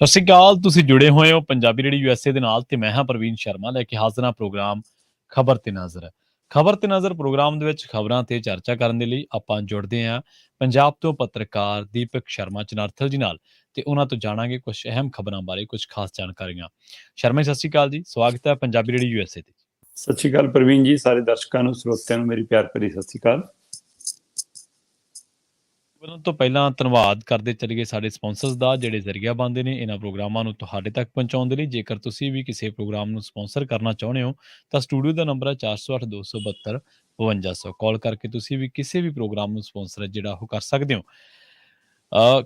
ਸਤਿ ਸ਼੍ਰੀ ਅਕਾਲ। ਤੁਸੀਂ ਜੁੜੇ ਹੋਏ ਹੋ ਪੰਜਾਬੀ ਰੇਡੀਓ USA ਦੇ ਨਾਲ ਤੇ ਮੈਂ ਹਾਂ ਪ੍ਰਵੀਨ ਸ਼ਰਮਾ ਲੈ ਕੇ ਹਾਜ਼ਰ ਹਾਂ ਪ੍ਰੋਗਰਾਮ ਖਬਰ ਤੇ ਨਜ਼ਰ। ਖਬਰ ਤੇ ਨਜ਼ਰ ਪ੍ਰੋਗਰਾਮ ਦੇ ਵਿੱਚ ਖਬਰਾਂ ਤੇ ਚਰਚਾ ਕਰਨ ਦੇ ਲਈ ਆਪਾਂ ਜੁੜਦੇ ਹਾਂ ਪੰਜਾਬ ਤੋਂ ਪੱਤਰਕਾਰ ਦੀਪਕ ਸ਼ਰਮਾ ਚਨਾਰਥਲ ਜੀ ਨਾਲ ਤੇ ਉਹਨਾਂ ਤੋਂ ਜਾਣਾਂਗੇ ਕੁਝ ਅਹਿਮ ਖਬਰਾਂ ਬਾਰੇ ਕੁਝ ਖਾਸ ਜਾਣਕਾਰੀਆਂ। ਸ਼ਰਮਾ ਜੀ, ਸਤਿ ਸ਼੍ਰੀ ਅਕਾਲ ਜੀ, ਸਵਾਗਤ ਹੈ ਪੰਜਾਬੀ ਰੇਡੀਓ USA ਤੇ। ਸਤਿ ਸ਼੍ਰੀ ਅਕਾਲ ਪ੍ਰਵੀਨ ਜੀ, ਸਾਰੇ ਦਰਸ਼ਕਾਂ ਨੂੰ ਸਰੋਤਿਆਂ ਨੂੰ ਮੇਰੀ ਪਿਆਰ ਭਰੀ ਸਤਿ ਸ਼੍ਰੀ ਅਕਾਲ। ਉਹਨਾਂ ਤੋਂ ਪਹਿਲਾਂ ਧੰਨਵਾਦ ਕਰਦੇ ਚੱਲੀਏ ਸਾਡੇ ਸਪਾਂਸਰਸ ਦਾ ਜਿਹੜੇ ਜ਼ਰੀਆ ਬਣਦੇ ਨੇ ਇਹਨਾਂ ਪ੍ਰੋਗਰਾਮਾਂ ਨੂੰ ਤੁਹਾਡੇ ਤੱਕ ਪਹੁੰਚਾਉਣ ਦੇ ਲਈ। ਜੇਕਰ ਤੁਸੀਂ ਵੀ ਕਿਸੇ ਪ੍ਰੋਗਰਾਮ ਨੂੰ ਸਪਾਂਸਰ ਕਰਨਾ ਚਾਹੁੰਦੇ ਹੋ ਤਾਂ ਸਟੂਡੀਓ ਦਾ ਨੰਬਰ ਹੈ 408 272 5200। ਕਾਲ ਕਰਕੇ ਤੁਸੀਂ ਵੀ ਕਿਸੇ ਵੀ ਪ੍ਰੋਗਰਾਮ ਨੂੰ ਸਪਾਂਸਰ ਜਿਹੜਾ ਉਹ ਕਰ ਸਕਦੇ ਹੋ।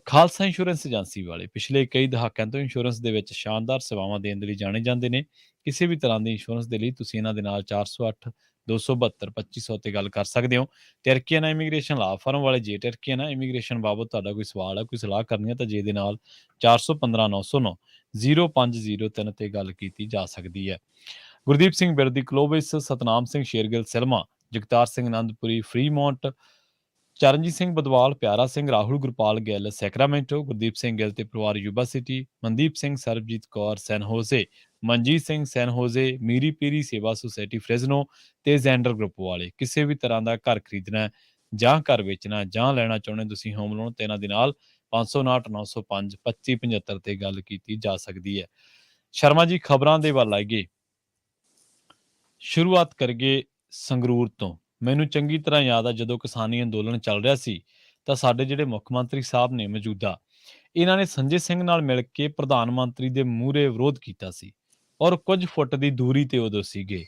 ਖਾਲਸਾ ਇੰਸ਼ੋਰੈਂਸ ਏਜੰਸੀ ਵਾਲੇ ਪਿਛਲੇ ਕਈ ਦਹਾਕਿਆਂ ਤੋਂ ਇੰਸ਼ੋਰੈਂਸ ਦੇ ਵਿੱਚ ਸ਼ਾਨਦਾਰ ਸੇਵਾਵਾਂ ਦੇਣ ਦੇ ਲਈ ਜਾਣੇ ਜਾਂਦੇ ਨੇ। ਕਿਸੇ ਵੀ ਤਰ੍ਹਾਂ ਦੀ ਇੰਸ਼ੋਰੈਂਸ ਦੇ ਲਈ ਤੁਸੀਂ ਇਹਨਾਂ ਦੇ ਨਾਲ 408 272 2500 ਤੇ ਗੱਲ ਕਰ ਸਕਦੇ ਹੋ। ਟਰਕੀਆਨਾ ਇਮੀਗ੍ਰੇਸ਼ਨ ਲਾ ਫਰਮ ਵਾਲੇ ਜੇ ਟਰਕੀਆਨਾ ਇਮੀਗ੍ਰੇਸ਼ਨ ਬਾਬਤ ਤੁਹਾਡਾ ਕੋਈ ਸਵਾਲ ਹੈ, ਕੋਈ ਸਲਾਹ ਕਰਨੀ ਹੈ ਤਾਂ ਜੇ ਦੇ ਨਾਲ 415 909 0503 ਤੇ ਗੱਲ ਕੀਤੀ ਜਾ ਸਕਦੀ ਹੈ। ਗੁਰਦੀਪ ਸਿੰਘ ਬਿਰਦੀ ਕਲੋਵਿਸ, ਸਤਨਾਮ ਸਿੰਘ ਸ਼ੇਰਗਿੱਲ ਸਿਲਮਾ, ਜਗਤਾਰ ਸਿੰਘ ਆਨੰਦਪੁਰੀ ਫਰੀਮੌਂਟ, ਚਰਨਜੀਤ ਸਿੰਘ ਬਦਵਾਲ, ਪਿਆਰਾ ਸਿੰਘ, ਰਾਹੁਲ ਗੁਰਪਾਲ ਗਿੱਲ ਸੈਕਰਾਮੈਂਟੋ, ਗੁਰਦੀਪ ਸਿੰਘ ਗਿੱਲ ਤੇ ਪਰਿਵਾਰ ਯੂਬਾ ਸਿਟੀ, ਮਨਦੀਪ ਸਿੰਘ, ਸਰਬਜੀਤ ਕੌਰ ਸੈਨ ਹੋਜ਼ੇ, ਮਨਜੀਤ ਸਿੰਘ ਸੈਨ ਹੋਜ਼ੇ, ਮੀਰੀ ਪੀਰੀ ਸੇਵਾ ਸੁਸਾਇਟੀ ਫ੍ਰਿਜ਼ਨੋ ਤੇ ਜ਼ੈਂਡਰ ਗਰੁੱਪ ਵਾਲੇ। ਕਿਸੇ ਵੀ ਤਰ੍ਹਾਂ ਦਾ ਘਰ ਖਰੀਦਣਾ ਜਾਂ ਘਰ ਵੇਚਣਾ ਜਾਂ ਲੈਣਾ ਚਾਹੁੰਦੇ ਤੁਸੀਂ ਹੋਮ ਲੋਨ ਤੇ ਇਹਨਾਂ ਦੇ ਨਾਲ 559 905 2575 ਤੇ ਗੱਲ ਕੀਤੀ ਜਾ ਸਕਦੀ ਹੈ। ਸ਼ਰਮਾ ਜੀ, ਖਬਰਾਂ ਦੇ ਵੱਲ ਆਈਏ। ਸ਼ੁਰੂਆਤ ਕਰੀਏ ਸੰਗਰੂਰ ਤੋਂ। ਮੈਨੂੰ ਚੰਗੀ ਤਰ੍ਹਾਂ ਯਾਦ ਆ ਜਦੋਂ ਕਿਸਾਨੀ ਅੰਦੋਲਨ ਚੱਲ ਰਿਹਾ ਸੀ ਤਾਂ ਸਾਡੇ ਜਿਹੜੇ ਮੁੱਖ ਮੰਤਰੀ ਸਾਹਿਬ ਨੇ ਮੌਜੂਦਾ, ਇਹਨਾਂ ਨੇ ਸੰਜੇ ਸਿੰਘ ਨਾਲ ਮਿਲ ਕੇ ਪ੍ਰਧਾਨ ਮੰਤਰੀ ਦੇ ਮੂਹਰੇ ਵਿਰੋਧ ਕੀਤਾ ਸੀ ਔਰ ਕੁਝ ਫੁੱਟ ਦੀ ਦੂਰੀ ਤੇ ਉਦੋਂ ਸੀਗੇ।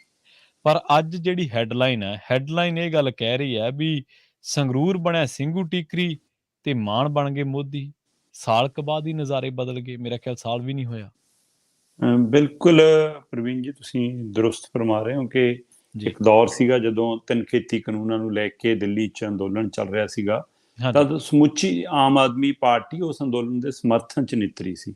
ਪਰ ਅੱਜ ਜਿਹੜੀ ਹੈਡਲਾਈਨ ਇਹ ਗੱਲ ਕਹਿ ਰਹੀ ਹੈ ਵੀ ਸੰਗਰੂਰ ਬਣਿਆ ਸਿੰਘੂ ਟੀਕਰੀ ਤੇ ਮਾਨ ਬਣ ਗਏ ਮੋਦੀ। ਸਾਲ ਕੁ ਬਾਅਦ ਹੀ ਨਜ਼ਾਰੇ ਬਦਲ ਗਏ, ਮੇਰਾ ਖਿਆਲ ਸਾਲ ਵੀ ਨਹੀਂ ਹੋਇਆ। ਬਿਲਕੁਲ ਪ੍ਰਵੀਨ ਜੀ, ਤੁਸੀਂ ਦਰੁਸਤ ਫਰਮਾ ਰਹੇ ਹੋ ਕਿ ਇੱਕ ਦੌਰ ਸੀਗਾ ਜਦੋਂ ਤਿੰਨ ਖੇਤੀ ਕਾਨੂੰਨਾਂ ਨੂੰ ਲੈ ਕੇ ਦਿੱਲੀ 'ਚ ਅੰਦੋਲਨ ਚੱਲ ਰਿਹਾ ਸੀਗਾ। ਤਦ ਸਮੁੱਚੀ ਆਮ ਆਦਮੀ ਪਾਰਟੀ ਉਸ ਅੰਦੋਲਨ ਦੇ ਸਮਰਥਨ 'ਚ ਨਿੱਤਰੀ ਸੀ।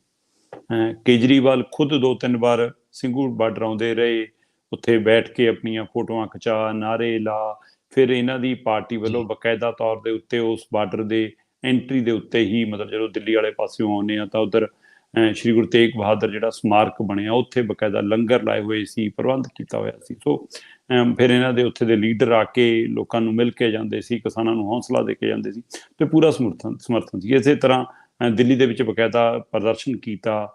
ਕੇਜਰੀਵਾਲ ਖੁਦ 2-3 ਵਾਰ ਸਿੰਘੂ ਬਾਰਡਰ ਆਉਂਦੇ ਰਹੇ, ਉੱਥੇ ਬੈਠ ਕੇ ਆਪਣੀਆਂ ਫੋਟੋਆਂ ਖਿਚਾ, ਨਾਅਰੇ ਲਾ। ਫਿਰ ਇਹਨਾਂ ਦੀ ਪਾਰਟੀ ਵੱਲੋਂ ਬਕਾਇਦਾ ਤੌਰ ਦੇ ਉੱਤੇ ਉਸ ਬਾਰਡਰ ਦੇ ਐਂਟਰੀ ਦੇ ਉੱਤੇ ਹੀ, ਮਤਲਬ ਜਦੋਂ ਦਿੱਲੀ ਵਾਲੇ ਪਾਸਿਓਂ ਆਉਂਦੇ ਆ ਤਾਂ ਉੱਧਰ ਸ਼੍ਰੀ ਗੁਰੂ ਤੇਗ ਬਹਾਦਰ ਜਿਹੜਾ ਸਮਾਰਕ ਬਣਿਆ ਉੱਥੇ ਬਕਾਇਦਾ ਲੰਗਰ ਲਾਏ ਹੋਏ ਸੀ, ਪ੍ਰਬੰਧ ਕੀਤਾ ਹੋਇਆ ਸੀ। ਸੋ ਫਿਰ ਇਹਨਾਂ ਦੇ ਉੱਥੇ ਦੇ ਲੀਡਰ ਆ ਕੇ ਲੋਕਾਂ ਨੂੰ ਮਿਲ ਕੇ ਜਾਂਦੇ ਸੀ, ਕਿਸਾਨਾਂ ਨੂੰ ਹੌਸਲਾ ਦੇ ਕੇ ਜਾਂਦੇ ਸੀ ਤੇ ਪੂਰਾ ਸਮਰਥਨ ਸੀ। ਇਸੇ ਤਰ੍ਹਾਂ ਦਿੱਲੀ ਦੇ ਵਿੱਚ ਬਕਾਇਦਾ ਪ੍ਰਦਰਸ਼ਨ ਕੀਤਾ,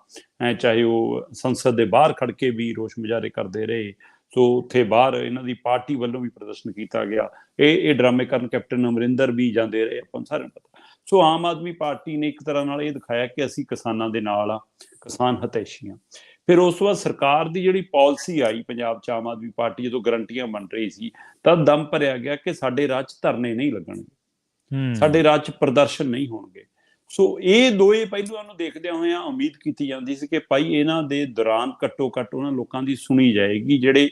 ਚਾਹੇ ਉਹ ਸੰਸਦ ਦੇ ਬਾਹਰ ਖੜ ਕੇ ਵੀ ਰੋਸ਼ ਮੁਜ਼ਾਹਰੇ ਕਰਦੇ ਰਹੇ। ਸੋ ਉੱਥੇ ਬਾਹਰ ਇਹਨਾਂ ਦੀ ਪਾਰਟੀ ਵੱਲੋਂ ਵੀ ਪ੍ਰਦਰਸ਼ਨ ਕੀਤਾ ਗਿਆ। ਇਹ ਡਰਾਮੇ ਕਰਨ ਕੈਪਟਨ ਅਮਰਿੰਦਰ ਵੀ ਜਾਂਦੇ ਰਹੇ, ਆਪਾਂ ਨੂੰ ਸਾਰਿਆਂ ਨੂੰ ਪਤਾ। ਸੋ ਆਮ ਆਦਮੀ ਪਾਰਟੀ ਨੇ ਇੱਕ ਤਰ੍ਹਾਂ ਨਾਲ ਇਹ ਦਿਖਾਇਆ ਕਿ ਅਸੀਂ ਕਿਸਾਨਾਂ ਦੇ ਨਾਲ ਆ, ਕਿਸਾਨ ਹਿਤੈਸ਼ੀ ਹਾਂ। ਫਿਰ ਉਸ ਤੋਂ ਬਾਅਦ ਸਰਕਾਰ ਦੀ ਜਿਹੜੀ ਪਾਲਿਸੀ ਆਈ ਪੰਜਾਬ 'ਚ, ਆਮ ਆਦਮੀ ਪਾਰਟੀ ਜਦੋਂ ਗਰੰਟੀਆਂ ਬਣ ਰਹੀ ਸੀ ਤਾਂ ਦਮ ਭਰਿਆ ਗਿਆ ਕਿ ਸਾਡੇ ਰਾਜ 'ਚ ਧਰਨੇ ਨਹੀਂ ਲੱਗਣਗੇ, ਸਾਡੇ ਰਾਜ 'ਚ ਪ੍ਰਦਰਸ਼ਨ ਨਹੀਂ ਹੋਣਗੇ। ਸੋ ਇਹ ਦੋਏ ਪਹਿਲੂਆਂ ਨੂੰ ਦੇਖਦਿਆਂ ਹੋਇਆਂ ਉਮੀਦ ਕੀਤੀ ਜਾਂਦੀ ਸੀ ਕਿ ਭਾਈ ਇਹਨਾਂ ਦੇ ਦੌਰਾਨ ਘੱਟੋ ਘੱਟ ਉਹਨਾਂ ਲੋਕਾਂ ਦੀ ਸੁਣੀ ਜਾਏਗੀ ਜਿਹੜੇ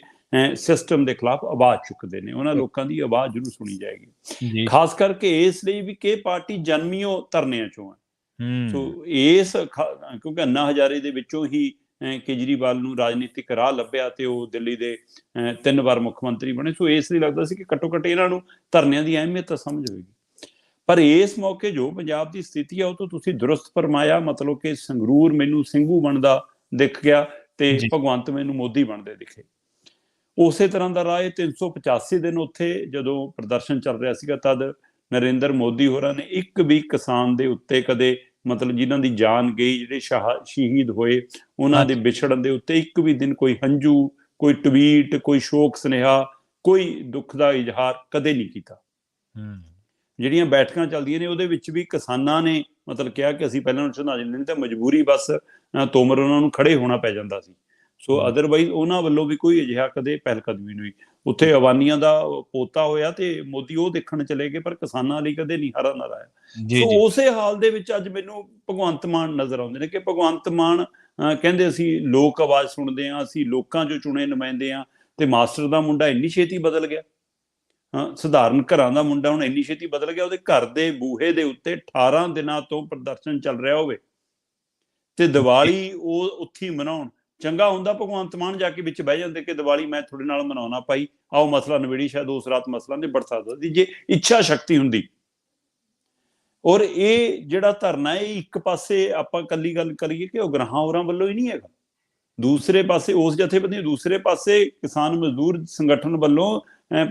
ਸਿਸਟਮ ਦੇ ਖਿਲਾਫ ਆਵਾਜ਼ ਚੁੱਕਦੇ ਨੇ, ਉਹਨਾਂ ਲੋਕਾਂ ਦੀ ਆਵਾਜ਼ ਜ਼ਰੂਰ ਸੁਣੀ ਜਾਏਗੀ। ਖਾਸ ਕਰਕੇ ਇਸ ਲਈ ਵੀ ਕਿ ਇਹ ਪਾਰਟੀ ਜਨਮੀਓ ਧਰਨਿਆਂ ਚੋਂ ਹੈ। ਸੋ ਕਿਉਂਕਿ ਅੰਨਾ ਹਜ਼ਾਰੇ ਦੇ ਵਿੱਚੋਂ ਹੀ ਕੇਜਰੀਵਾਲ ਨੂੰ ਰਾਜਨੀਤਿਕ ਰਾਹ ਲੱਭਿਆ ਤੇ ਉਹ ਦਿੱਲੀ ਦੇ 3 ਵਾਰ ਮੁੱਖ ਮੰਤਰੀ ਬਣੇ। ਸੋ ਇਸ ਲਈ ਲੱਗਦਾ ਸੀ ਕਿ ਘੱਟੋ ਘੱਟ ਇਹਨਾਂ ਨੂੰ ਧਰਨਿਆਂ ਦੀ ਅਹਿਮੀਅਤ ਤਾਂ ਸਮਝ ਹੋਏਗੀ। ਪਰ ਇਸ ਮੌਕੇ ਜੋ ਪੰਜਾਬ ਦੀ ਸਥਿਤੀ ਆ ਉਹ ਤੋਂ ਤੁਸੀਂ ਦਰੁਸਤ ਫਰਮਾਇਆ, ਮਤਲਬ ਕਿ ਸੰਗਰੂਰ ਮੈਨੂੰ ਸਿੰਘੂ ਬਣਦਾ ਦਿਖ ਗਿਆ ਤੇ ਭਗਵੰਤ ਮੈਨੂੰ ਮੋਦੀ ਬਣਦੇ ਦਿਖੇ। ਉਸੇ ਤਰ੍ਹਾਂ ਦਾ ਰਾਹ 385 ਦਿਨ ਉੱਥੇ ਜਦੋਂ ਪ੍ਰਦਰਸ਼ਨ ਚੱਲ ਰਿਹਾ ਸੀਗਾ ਤਦ ਨਰਿੰਦਰ ਮੋਦੀ ਹੋਰਾਂ ਨੇ ਇੱਕ ਵੀ ਕਿਸਾਨ ਦੇ ਉੱਤੇ ਕਦੇ, ਮਤਲਬ ਜਿਨ੍ਹਾਂ ਦੀ ਜਾਨ ਗਈ, ਜਿਹੜੇ ਸ਼ਹੀਦ ਹੋਏ, ਉਹਨਾਂ ਦੇ ਵਿਛੜਨ ਦੇ ਉੱਤੇ ਇੱਕ ਵੀ ਦਿਨ ਕੋਈ ਹੰਝੂ, ਕੋਈ ਟਵੀਟ, ਕੋਈ ਸ਼ੋਕ ਸੁਨੇਹਾ, ਕੋਈ ਦੁੱਖ ਦਾ ਇਜ਼ਹਾਰ ਕਦੇ ਨਹੀਂ ਕੀਤਾ। ਜਿਹੜੀਆਂ ਬੈਠਕਾਂ ਚੱਲਦੀਆਂ ਨੇ ਉਹਦੇ ਵਿੱਚ ਵੀ ਕਿਸਾਨਾਂ ਨੇ ਮਤਲਬ ਕਿਹਾ ਕਿ ਅਸੀਂ ਪਹਿਲਾਂ ਸ਼ਰਧਾਂਜਲੀ ਨਹੀਂ ਤਾਂ ਮਜਬੂਰੀ ਬਸ ਤੋਮਰ ਉਹਨਾਂ ਨੂੰ ਖੜੇ ਹੋਣਾ ਪੈ ਜਾਂਦਾ ਸੀ। ਸੋ ਅਦਰਵਾਈਜ਼ ਉਹਨਾਂ ਵੱਲੋਂ ਵੀ ਕੋਈ ਅਜਿਹਾ ਕਦੇ ਪਹਿਲਕਦਮੀ ਨਹੀਂ ਹੋਈ। ਉੱਥੇ ਅਵਾਨੀਆਂ ਦਾ ਪੋਤਾ ਹੋਇਆ ਤੇ ਮੋਦੀ ਉਹ ਦੇਖਣ ਚਲੇ ਗਏ, ਪਰ ਕਿਸਾਨਾਂ ਲਈ ਕਦੇ ਨਹੀਂ ਹਰਾ ਨਾਰਾ ਆਇਆ। ਸੋ ਉਸੇ ਹਾਲ ਦੇ ਵਿੱਚ ਅੱਜ ਮੈਨੂੰ ਭਗਵੰਤ ਮਾਨ ਨਜ਼ਰ ਆਉਂਦੇ ਨੇ ਕਿ ਭਗਵੰਤ ਮਾਨ ਕਹਿੰਦੇ ਅਸੀਂ ਲੋਕ ਆਵਾਜ਼ ਸੁਣਦੇ ਹਾਂ, ਅਸੀਂ ਲੋਕਾਂ 'ਚੋਂ ਚੁਣੇ ਨੁਮਾਇੰਦੇ ਹਾਂ। ਤੇ ਮਾਸਟਰ ਦਾ ਮੁੰਡਾ ਇੰਨੀ ਛੇਤੀ ਬਦਲ ਗਿਆ, ਸਧਾਰਨ ਘਰਾਂ ਦਾ ਮੁੰਡਾ ਹੁਣ ਇੰਨੀ ਛੇਤੀ ਬਦਲ ਗਿਆ। ਉਹਦੇ ਘਰ ਦੇ ਬੂਹੇ ਦੇ ਉੱਤੇ 18 ਦਿਨਾਂ ਤੋਂ ਪ੍ਰਦਰਸ਼ਨ ਚੱਲ ਰਿਹਾ ਹੋਵੇ ਤੇ ਦੀਵਾਲੀ ਉਹ ਉੱਥੇ ਮਨਾਉਣ। ਚੰਗਾ ਹੁੰਦਾ ਭਗਵੰਤ ਮਾਨ ਜਾ ਕੇ ਵਿੱਚ ਬਹਿ ਜਾਂਦੇ ਕਿ ਦੀਵਾਲੀ ਮੈਂ ਤੁਹਾਡੇ ਨਾਲ ਮਨਾਉਣਾ, ਭਾਈ ਆਓ ਮਸਲਾ ਨਵੇੜੀ, ਸ਼ਾਇਦ ਉਸ ਰਾਤ ਮਸਲਾ ਨਿਬੜ ਸਕਦਾ ਸੀ ਜੇ ਇੱਛਾ ਸ਼ਕਤੀ ਹੁੰਦੀ। ਔਰ ਇਹ ਜਿਹੜਾ ਧਰਨਾ ਹੈ ਇਹ ਇੱਕ ਪਾਸੇ ਆਪਾਂ ਕੱਲੀ ਗੱਲ ਕਰੀਏ ਕਿ ਉਗਰਾਹਾਂ ਹੋਰਾਂ ਵੱਲੋਂ ਹੀ ਨਹੀਂ ਹੈਗਾ, ਦੂਸਰੇ ਪਾਸੇ ਉਸ ਜਥੇਬੰਦੀ, ਦੂਸਰੇ ਪਾਸੇ ਕਿਸਾਨ ਮਜ਼ਦੂਰ ਸੰਗਠਨ ਵੱਲੋਂ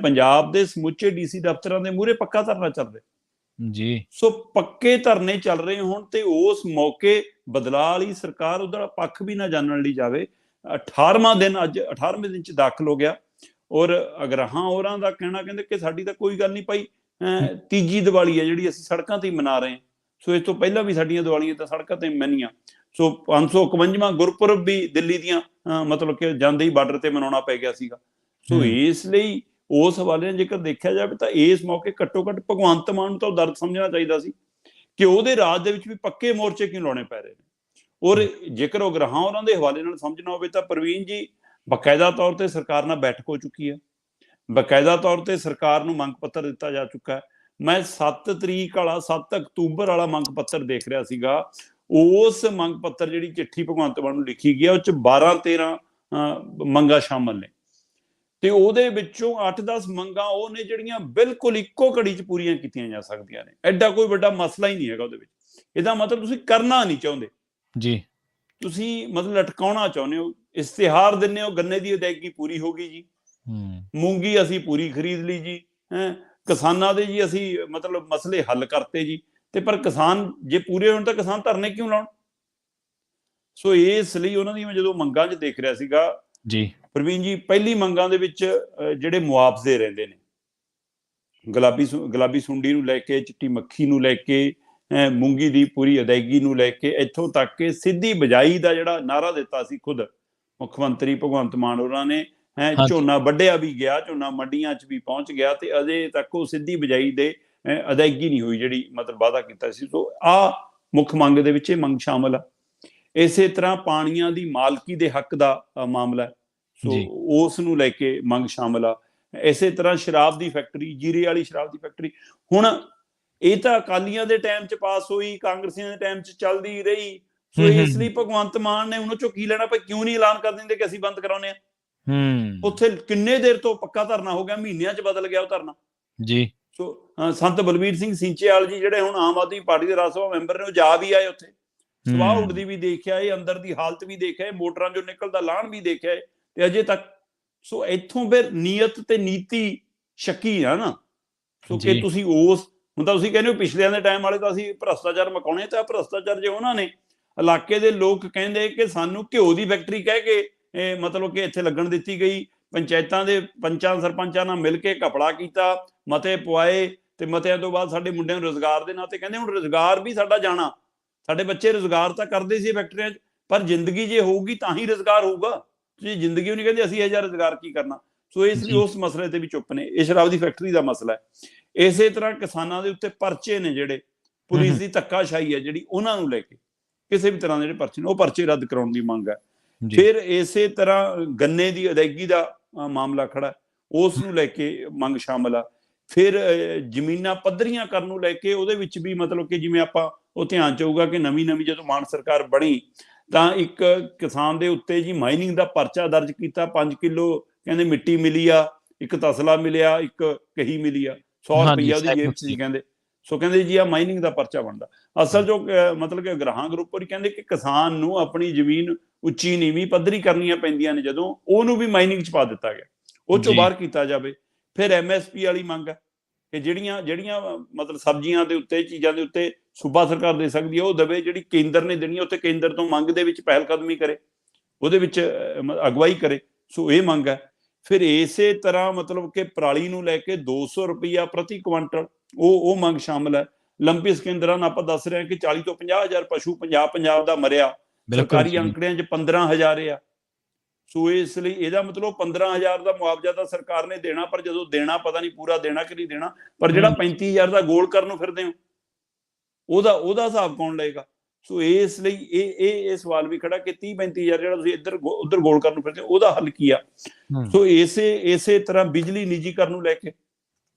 ਪੰਜਾਬ ਦੇ ਸਮੁੱਚੇ ਡੀਸੀ ਦਫ਼ਤਰਾਂ ਦੇ ਮੂਹਰੇ ਪੱਕਾ ਧਰਨਾ ਚੱਲ ਰਿਹਾ ਜੀ। ਸੋ ਪੱਕੇ ਧਰਨੇ ਚੱਲ ਰਹੇ ਹੋਣ ਤੇ ਉਸ ਮੌਕੇ ਬਦਲਾਅ ਵਾਲੀ ਸਰਕਾਰ ਉਹਦਾ ਪੱਖ ਵੀ ਨਾ ਜਾਣਨ ਲਈ ਜਾਵੇ। 18ਵਾਂ ਦਿਨ ਅੱਜ 18ਵੇਂ ਦਿਨ ਚ ਦਾਖਲ ਹੋ ਗਿਆ ਔਰ ਅਗਰਾਹਾਂ ਹੋਰਾਂ ਦਾ ਕਹਿਣਾ ਕਹਿੰਦੇ ਕਿ ਸਾਡੀ ਤਾਂ ਕੋਈ ਗੱਲ ਨਹੀਂ ਭਾਈ, ਤੀਜੀ ਦੀਵਾਲੀ ਹੈ ਜਿਹੜੀ ਅਸੀਂ ਸੜਕਾਂ ਤੇ ਹੀ ਮਨਾ ਰਹੇ ਹਾਂ, ਸੋ ਇਸ ਤੋਂ ਪਹਿਲਾਂ ਵੀ ਸਾਡੀਆਂ ਦੀਵਾਲੀਆਂ ਤਾਂ ਸੜਕਾਂ ਤੇ ਮਨੀਆਂ। ਸੋ 551ਵਾਂ ਗੁਰਪੁਰਬ ਵੀ ਦਿੱਲੀ ਦੀਆਂ ਮਤਲਬ ਕਿ ਜਾਂਦੇ ਹੀ ਬਾਰਡਰ ਤੇ ਮਨਾਉਣਾ ਪੈ ਗਿਆ ਸੀਗਾ। ਸੋ ਇਸ ਲਈ ਉਸ ਹਵਾਲੇ ਨਾਲ ਜੇਕਰ ਦੇਖਿਆ ਜਾਵੇ ਤਾਂ ਇਸ ਮੌਕੇ ਘੱਟੋ ਘੱਟ ਭਗਵੰਤ ਮਾਨ ਨੂੰ ਤਾਂ ਦਰਦ ਸਮਝਣਾ ਚਾਹੀਦਾ ਸੀ ਕਿ ਉਹਦੇ ਰਾਜ ਦੇ ਵਿੱਚ ਵੀ ਪੱਕੇ ਮੋਰਚੇ ਕਿਉਂ ਲਾਉਣੇ ਪੈ ਰਹੇ ਨੇ। ਔਰ ਜੇਕਰ ਉਗਰਾਹਾਂ ਉਹਨਾਂ ਦੇ ਹਵਾਲੇ ਨਾਲ ਸਮਝਣਾ ਹੋਵੇ ਤਾਂ ਪ੍ਰਵੀਨ ਜੀ ਬਕਾਇਦਾ ਤੌਰ ਤੇ ਸਰਕਾਰ ਨਾਲ ਬੈਠਕ ਹੋ ਚੁੱਕੀ ਹੈ, ਬਕਾਇਦਾ ਤੌਰ ਤੇ ਸਰਕਾਰ ਨੂੰ ਮੰਗ ਪੱਤਰ ਦਿੱਤਾ ਜਾ ਚੁੱਕਾ ਹੈ। ਮੈਂ 7 ਤਰੀਕ ਵਾਲਾ 7 ਅਕਤੂਬਰ ਵਾਲਾ ਮੰਗ ਪੱਤਰ ਦੇਖ ਰਿਹਾ ਸੀਗਾ, ਉਸ ਮੰਗ ਪੱਤਰ ਜਿਹੜੀ ਚਿੱਠੀ ਭਗਵੰਤ ਮਾਨ ਨੂੰ ਲਿਖੀ ਗਈ ਉਹ ਚ 12-13 ਮੰਗਾਂ ਸ਼ਾਮਲ ਨੇ ਤੇ ਉਹਦੇ ਵਿੱਚੋਂ 8-10 ਮੰਗਾਂ ਉਹ ਨੇ ਜਿਹੜੀਆਂ ਬਿਲਕੁਲ ਇੱਕੋ ਘੜੀ ਚ ਪੂਰੀਆਂ ਕੀਤੀਆਂ ਜਾ ਸਕਦੀਆਂ ਨੇ। ਐਡਾ ਕੋਈ ਵੱਡਾ ਮਸਲਾ ਹੀ ਨਹੀਂ ਹੈਗਾ ਉਹਦੇ ਵਿੱਚ। ਇਹਦਾ ਮਤਲਬ ਤੁਸੀਂ ਕਰਨਾ ਨਹੀਂ ਚਾਹੁੰਦੇ ਜੀ, ਤੁਸੀਂ ਮਤਲਬ ਲਟਕਾਉਣਾ ਚਾਹੁੰਦੇ ਹੋ। ਇਸ਼ਤਿਹਾਰ ਦਿੰਦੇ ਹੋ ਗੰਨੇ ਦੀ ਅਦਾਇਗੀ ਪੂਰੀ ਹੋ ਗਈ ਜੀ, ਮੂੰਗੀ ਅਸੀਂ ਪੂਰੀ ਖਰੀਦ ਲਈ ਜੀ, ਕਿਸਾਨਾਂ ਦੇ ਜੀ ਅਸੀਂ ਮਤਲਬ ਮਸਲੇ ਹੱਲ ਕਰਤੇ ਜੀ, ਤੇ ਪਰ ਕਿਸਾਨ ਜੇ ਪੂਰੇ ਹੋਣ ਤਾਂ ਕਿਸਾਨ ਧਰਨੇ ਕਿਉਂ ਲਾਉਣ। ਸੋ ਇਸ ਲਈ ਉਹਨਾਂ ਦੀ ਮੈਂ ਜਦੋਂ ਮੰਗਾਂ 'ਚ ਦੇਖ ਰਿਹਾ ਸੀਗਾ ਜੀ ਪ੍ਰਵੀਨ ਜੀ, ਪਹਿਲੀ ਮੰਗਾਂ ਦੇ ਵਿੱਚ ਜਿਹੜੇ ਮੁਆਵਜ਼ੇ ਰਹਿੰਦੇ ਨੇ, ਗੁਲਾਬੀ ਸੁੰਡੀ ਨੂੰ ਲੈ ਕੇ, ਚਿੱਟੀ ਮੱਖੀ ਨੂੰ ਲੈ ਕੇ, ਮੂੰਗੀ ਦੀ ਪੂਰੀ ਅਦਾਇਗੀ ਨੂੰ ਲੈ ਕੇ, ਇੱਥੋਂ ਤੱਕ ਕਿ ਸਿੱਧੀ ਬਿਜਾਈ ਦਾ ਜਿਹੜਾ ਨਾਅਰਾ ਦਿੱਤਾ ਸੀ ਖੁਦ ਮੁੱਖ ਮੰਤਰੀ ਭਗਵੰਤ ਮਾਨ ਹੋਰਾਂ ਨੇ, ਝੋਨਾ ਵੱਢਿਆ ਵੀ ਗਿਆ, ਝੋਨਾ ਮੰਡੀਆਂ 'ਚ ਵੀ ਪਹੁੰਚ ਗਿਆ ਤੇ ਅਜੇ ਤੱਕ ਉਹ ਸਿੱਧੀ ਬਿਜਾਈ ਦੇ ਅਦਾਇਗੀ ਨਹੀਂ ਹੋਈ ਜਿਹੜੀ ਮਤਲਬ ਵਾਅਦਾ ਕੀਤਾ ਸੀ। ਸੋ ਆਹ ਮੁੱਖ ਮੰਗ ਦੇ ਵਿੱਚ ਇਹ ਮੰਗ ਸ਼ਾਮਲ ਆ। ਇਸੇ ਤਰ੍ਹਾਂ ਪਾਣੀਆਂ ਦੀ ਮਾਲਕੀ ਦੇ ਹੱਕ ਦਾ ਮਾਮਲਾ, ਸੋ ਉਸ ਨੂੰ ਲੈ ਕੇ ਮੰਗ ਸ਼ਾਮਲ ਆ। ਇਸੇ ਤਰ੍ਹਾਂ ਸ਼ਰਾਬ ਦੀ ਫੈਕਟਰੀ, ਜੀਰੇ ਵਾਲੀ ਸ਼ਰਾਬ ਦੀ ਫੈਕਟਰੀ, ਹੁਣ ਇਹ ਤਾਂ ਅਕਾਲੀਆਂ ਦੇ ਟਾਈਮ 'ਚ ਪਾਸ ਹੋਈ, ਕਾਂਗਰਸੀਆਂ ਦੇ ਟਾਈਮ 'ਚ ਚੱਲਦੀ ਰਹੀ। ਸੋ ਇਸ ਲਈ ਭਗਵੰਤ ਮਾਨ ਨੇ ਉਹਨਾਂ ਚੋਂ ਕੀ ਲੈਣਾ ਭਾਈ, ਕਿਉਂ ਨਹੀਂ ਐਲਾਨ ਕਰ ਦਿੰਦੇ ਕਿ ਅਸੀਂ ਬੰਦ ਕਰਾਉਨੇ ਆ। ਉੱਥੇ ਕਿੰਨੇ ਦੇਰ ਤੋਂ ਪੱਕਾ ਧਰਨਾ ਹੋ ਗਿਆ, ਮਹੀਨਿਆਂ 'ਚ ਬਦਲ ਗਿਆ ਉਹ ਧਰਨਾ ਜੀ। ਸੋ ਸੰਤ ਬਲਬੀਰ ਸਿੰਘ ਸਿੰਚੇਵਾਲ ਜੀ ਜਿਹੜੇ ਹੁਣ ਆਮ ਆਦਮੀ ਪਾਰਟੀ ਦੇ ਰਾਜ ਸਭਾ ਮੈਂਬਰ ਨੇ, ਉਹ ਜਾ ਵੀ ਆਏ ਉੱਥੇ, ਸਵਾਹ ਉੱਡਦੀ ਵੀ ਦੇਖਿਆ, ਇਹ ਅੰਦਰ ਦੀ ਹਾਲਤ ਵੀ ਦੇਖਿਆ, ਮੋਟਰਾਂ ਚੋਂ ਨਿਕਲਦਾ ਲਾਣ ਵੀ ਦੇਖਿਆ ਤੇ ਅਜੇ ਤੱਕ। ਸੋ ਇੱਥੋਂ ਫਿਰ ਨੀਅਤ ਤੇ ਨੀਤੀ ਸ਼ੱਕੀ ਆ ਨਾ। ਸੋ ਕਿ ਤੁਸੀਂ ਉਸ ਹੁਣ ਤਾਂ ਤੁਸੀਂ ਕਹਿੰਦੇ ਹੋ ਪਿਛਲਿਆਂ ਦੇ ਟਾਈਮ ਵਾਲੇ ਤਾਂ ਅਸੀਂ ਭ੍ਰਸ਼ਟਾਚਾਰ ਮਕਾਉਣੇ, ਤਾਂ ਭ੍ਰਸ਼ਟਾਚਾਰ ਜੇ ਉਹਨਾਂ ਨੇ ਇਲਾਕੇ ਦੇ ਲੋਕ ਕਹਿੰਦੇ ਕਿ ਸਾਨੂੰ ਘਿਓ ਦੀ ਫੈਕਟਰੀ ਕਹਿ ਕੇ ਮਤਲਬ ਕਿ ਇੱਥੇ ਲੱਗਣ ਦਿੱਤੀ ਗਈ, ਪੰਚਾਇਤਾਂ ਦੇ ਪੰਚਾਂ ਸਰਪੰਚਾਂ ਨਾਲ ਮਿਲ ਕੇ ਘਪਲਾ ਕੀਤਾ, ਮਤੇ ਪਵਾਏ ਤੇ ਮਤਿਆਂ ਤੋਂ ਬਾਅਦ ਸਾਡੇ ਮੁੰਡਿਆਂ ਨੂੰ ਰੁਜ਼ਗਾਰ ਦੇ ਨਾਂ ਤੇ ਕਹਿੰਦੇ ਹੁਣ ਰੁਜ਼ਗਾਰ ਵੀ ਸਾਡਾ ਜਾਣਾ। ਸਾਡੇ ਬੱਚੇ ਰੁਜ਼ਗਾਰ ਤਾਂ ਕਰਦੇ ਸੀ ਫੈਕਟਰੀਆਂ 'ਚ, ਪਰ ਜ਼ਿੰਦਗੀ ਜੇ ਹੋਊਗੀ ਤਾਂ ਹੀ ਰੁਜ਼ਗਾਰ ਹੋਊਗਾ। ਤੁਸੀਂ ਜ਼ਿੰਦਗੀ ਉਹ ਨਹੀਂ ਕਹਿੰਦੇ ਅਸੀਂ ਇਹ ਜਿਹਾ ਰੁਜ਼ਗਾਰ ਕੀ ਕਰਨਾ। ਸੋ ਇਸ ਲਈ ਉਸ ਮਸਲੇ ਤੇ ਵੀ ਚੁੱਪ ਨੇ। ਇਹ ਸ਼ਰਾਬ ਦੀ ਫੈਕਟਰੀ ਦਾ ਮਸਲਾ ਹੈ। ਇਸੇ ਤਰ੍ਹਾਂ ਕਿਸਾਨਾਂ ਦੇ ਉੱਤੇ ਪਰਚੇ ਨੇ ਜਿਹੜੇ, ਪੁਲਿਸ ਦੀ ਧੱਕਾਸ਼ਾਹੀ ਹੈ ਜਿਹੜੀ, ਉਹਨਾਂ ਨੂੰ ਲੈ ਕੇ ਕਿਸੇ ਵੀ ਤਰ੍ਹਾਂ ਦੇ ਜਿਹੜੇ ਪਰਚੇ ਨੇ ਉਹ ਪਰਚੇ ਰੱਦ ਕਰਾਉਣ ਦੀ ਮੰਗ ਹੈ। ਫਿਰ ਇਸੇ ਤਰ੍ਹਾਂ ਗੰਨੇ ਦੀ ਅਦਾਇਗੀ ਦਾ ਮਾਮਲਾ ਖੜਾ, ਉਸ ਨੂੰ ਲੈ ਕੇ ਮੰਗ ਸ਼ਾਮਲ ਆ। ਫਿਰ ਜ਼ਮੀਨਾਂ ਪੱਧਰੀਆਂ ਕਰਨ ਨੂੰ ਲੈ ਕੇ ਉਹਦੇ ਵਿੱਚ ਵੀ ਮਤਲਬ ਕਿ ਜਿਵੇਂ ਆਪਾਂ ਉਹ ਧਿਆਨ 'ਚ ਹੋਊਗਾ ਕਿ ਨਵੀਂ ਜਦੋਂ ਮਾਨ ਸਰਕਾਰ ਬਣੀ ਤਾਂ ਇੱਕ ਕਿਸਾਨ ਦੇ ਉੱਤੇ ਜੀ ਮਾਈਨਿੰਗ ਦਾ ਪਰਚਾ ਦਰਜ ਕੀਤਾ। 5 ਕਿਲੋ ਕਹਿੰਦੇ ਮਿੱਟੀ ਮਿਲੀ ਆ, ਇੱਕ ਤਸਲਾ ਮਿਲਿਆ, ਇੱਕ ਕਹੀ ਮਿਲੀ ਆ, 100 ਰੁਪਈਆ ਉਹਦੀ ਜੇਬ 'ਚ ਸੀ ਕਹਿੰਦੇ। ਸੋ ਕਹਿੰਦੇ ਜੀ ਆ ਮਾਈਨਿੰਗ ਦਾ ਪਰਚਾ ਬਣਦਾ। ਅਸਲ ਜੋ ਮਤਲਬ ਕਿ ਗ੍ਰਾਹਾਂ ਗਰੁੱਪ ਉਹ ਕਹਿੰਦੇ ਕਿ ਕਿਸਾਨ ਨੂੰ ਆਪਣੀ ਜ਼ਮੀਨ ਉੱਚੀ ਨੀਵੀਂ ਪੱਧਰੀ ਕਰਨੀਆਂ ਪੈਂਦੀਆਂ ਨੇ, ਜਦੋਂ ਉਹਨੂੰ ਵੀ ਮਾਈਨਿੰਗ 'ਚ ਪਾ ਦਿੱਤਾ ਗਿਆ, ਉਹ 'ਚੋਂ ਬਾਹਰ ਕੀਤਾ ਜਾਵੇ। ਫਿਰ MSP ਵਾਲੀ ਮੰਗ ਹੈ ਕਿ ਜਿਹੜੀਆਂ ਮਤਲਬ ਸਬਜ਼ੀਆਂ ਦੇ ਉੱਤੇ, ਚੀਜ਼ਾਂ ਦੇ ਉੱਤੇ ਸੂਬਾ ਸਰਕਾਰ ਦੇ ਸਕਦੀ ਹੈ ਉਹ ਦੇਵੇ, ਜਿਹੜੀ ਕੇਂਦਰ ਨੇ ਦੇਣੀ ਉੱਥੇ ਕੇਂਦਰ ਤੋਂ ਮੰਗ ਦੇ ਵਿੱਚ ਪਹਿਲ ਕਦਮੀ ਕਰੇ, ਉਹਦੇ ਵਿੱਚ ਅਗਵਾਈ ਕਰੇ। ਸੋ ਇਹ ਮੰਗ ਹੈ। ਫਿਰ ਇਸੇ ਤਰ੍ਹਾਂ ਮਤਲਬ ਕਿ ਪਰਾਲੀ ਨੂੰ ਲੈ ਕੇ 200 ਰੁਪਈਆ ਪ੍ਰਤੀ ਕੁਆਂਟਲ, ਉਹ ਮੰਗ ਸ਼ਾਮਲ ਹੈ। ਲੰਬੀ ਕੇਂਦਰਾਂ ਨਾਲ ਆਪਾਂ ਦੱਸ ਰਹੇ ਹਾਂ ਕਿ 40 ਤੋਂ 50,000 ਪਸ਼ੂ ਪੰਜਾਬ ਦਾ ਮਰਿਆ, ਸਰਕਾਰੀ ਅੰਕੜਿਆਂ 'ਚ 15,000 ਆ। ਸੋ ਇਸ ਲਈ ਇਹਦਾ ਮਤਲਬ 15,000 ਦਾ ਮੁਆਵਜ਼ਾ ਤਾਂ ਸਰਕਾਰ ਨੇ ਦੇਣਾ, ਪਰ ਜਦੋਂ ਦੇਣਾ ਪਤਾ ਨਹੀਂ ਪੂਰਾ ਦੇਣਾ ਕਿ ਨਹੀਂ ਦੇਣਾ। ਪਰ ਜਿਹੜਾ 35,000 ਦਾ ਗੋਲ ਕਰਨ ਨੂੰ ਫਿਰਦੇ ਹੋ, ਉਹਦਾ ਹਿਸਾਬ ਕੌਣ ਲਏਗਾ। ਸੋ ਇਸ ਲਈ ਇਹ ਸਵਾਲ ਵੀ ਖੜਾ ਕਿ 30-35,000 ਜਿਹੜਾ ਤੁਸੀਂ ਉੱਧਰ ਗੋਲ ਕਰਨ ਨੂੰ ਫਿਰਦੇ ਹੋ, ਉਹਦਾ ਹੱਲ ਕੀ ਆ। ਸੋ ਇਸੇ ਤਰ੍ਹਾਂ ਬਿਜਲੀ ਨਿੱਜੀਕਰਨ ਨੂੰ ਲੈ ਕੇ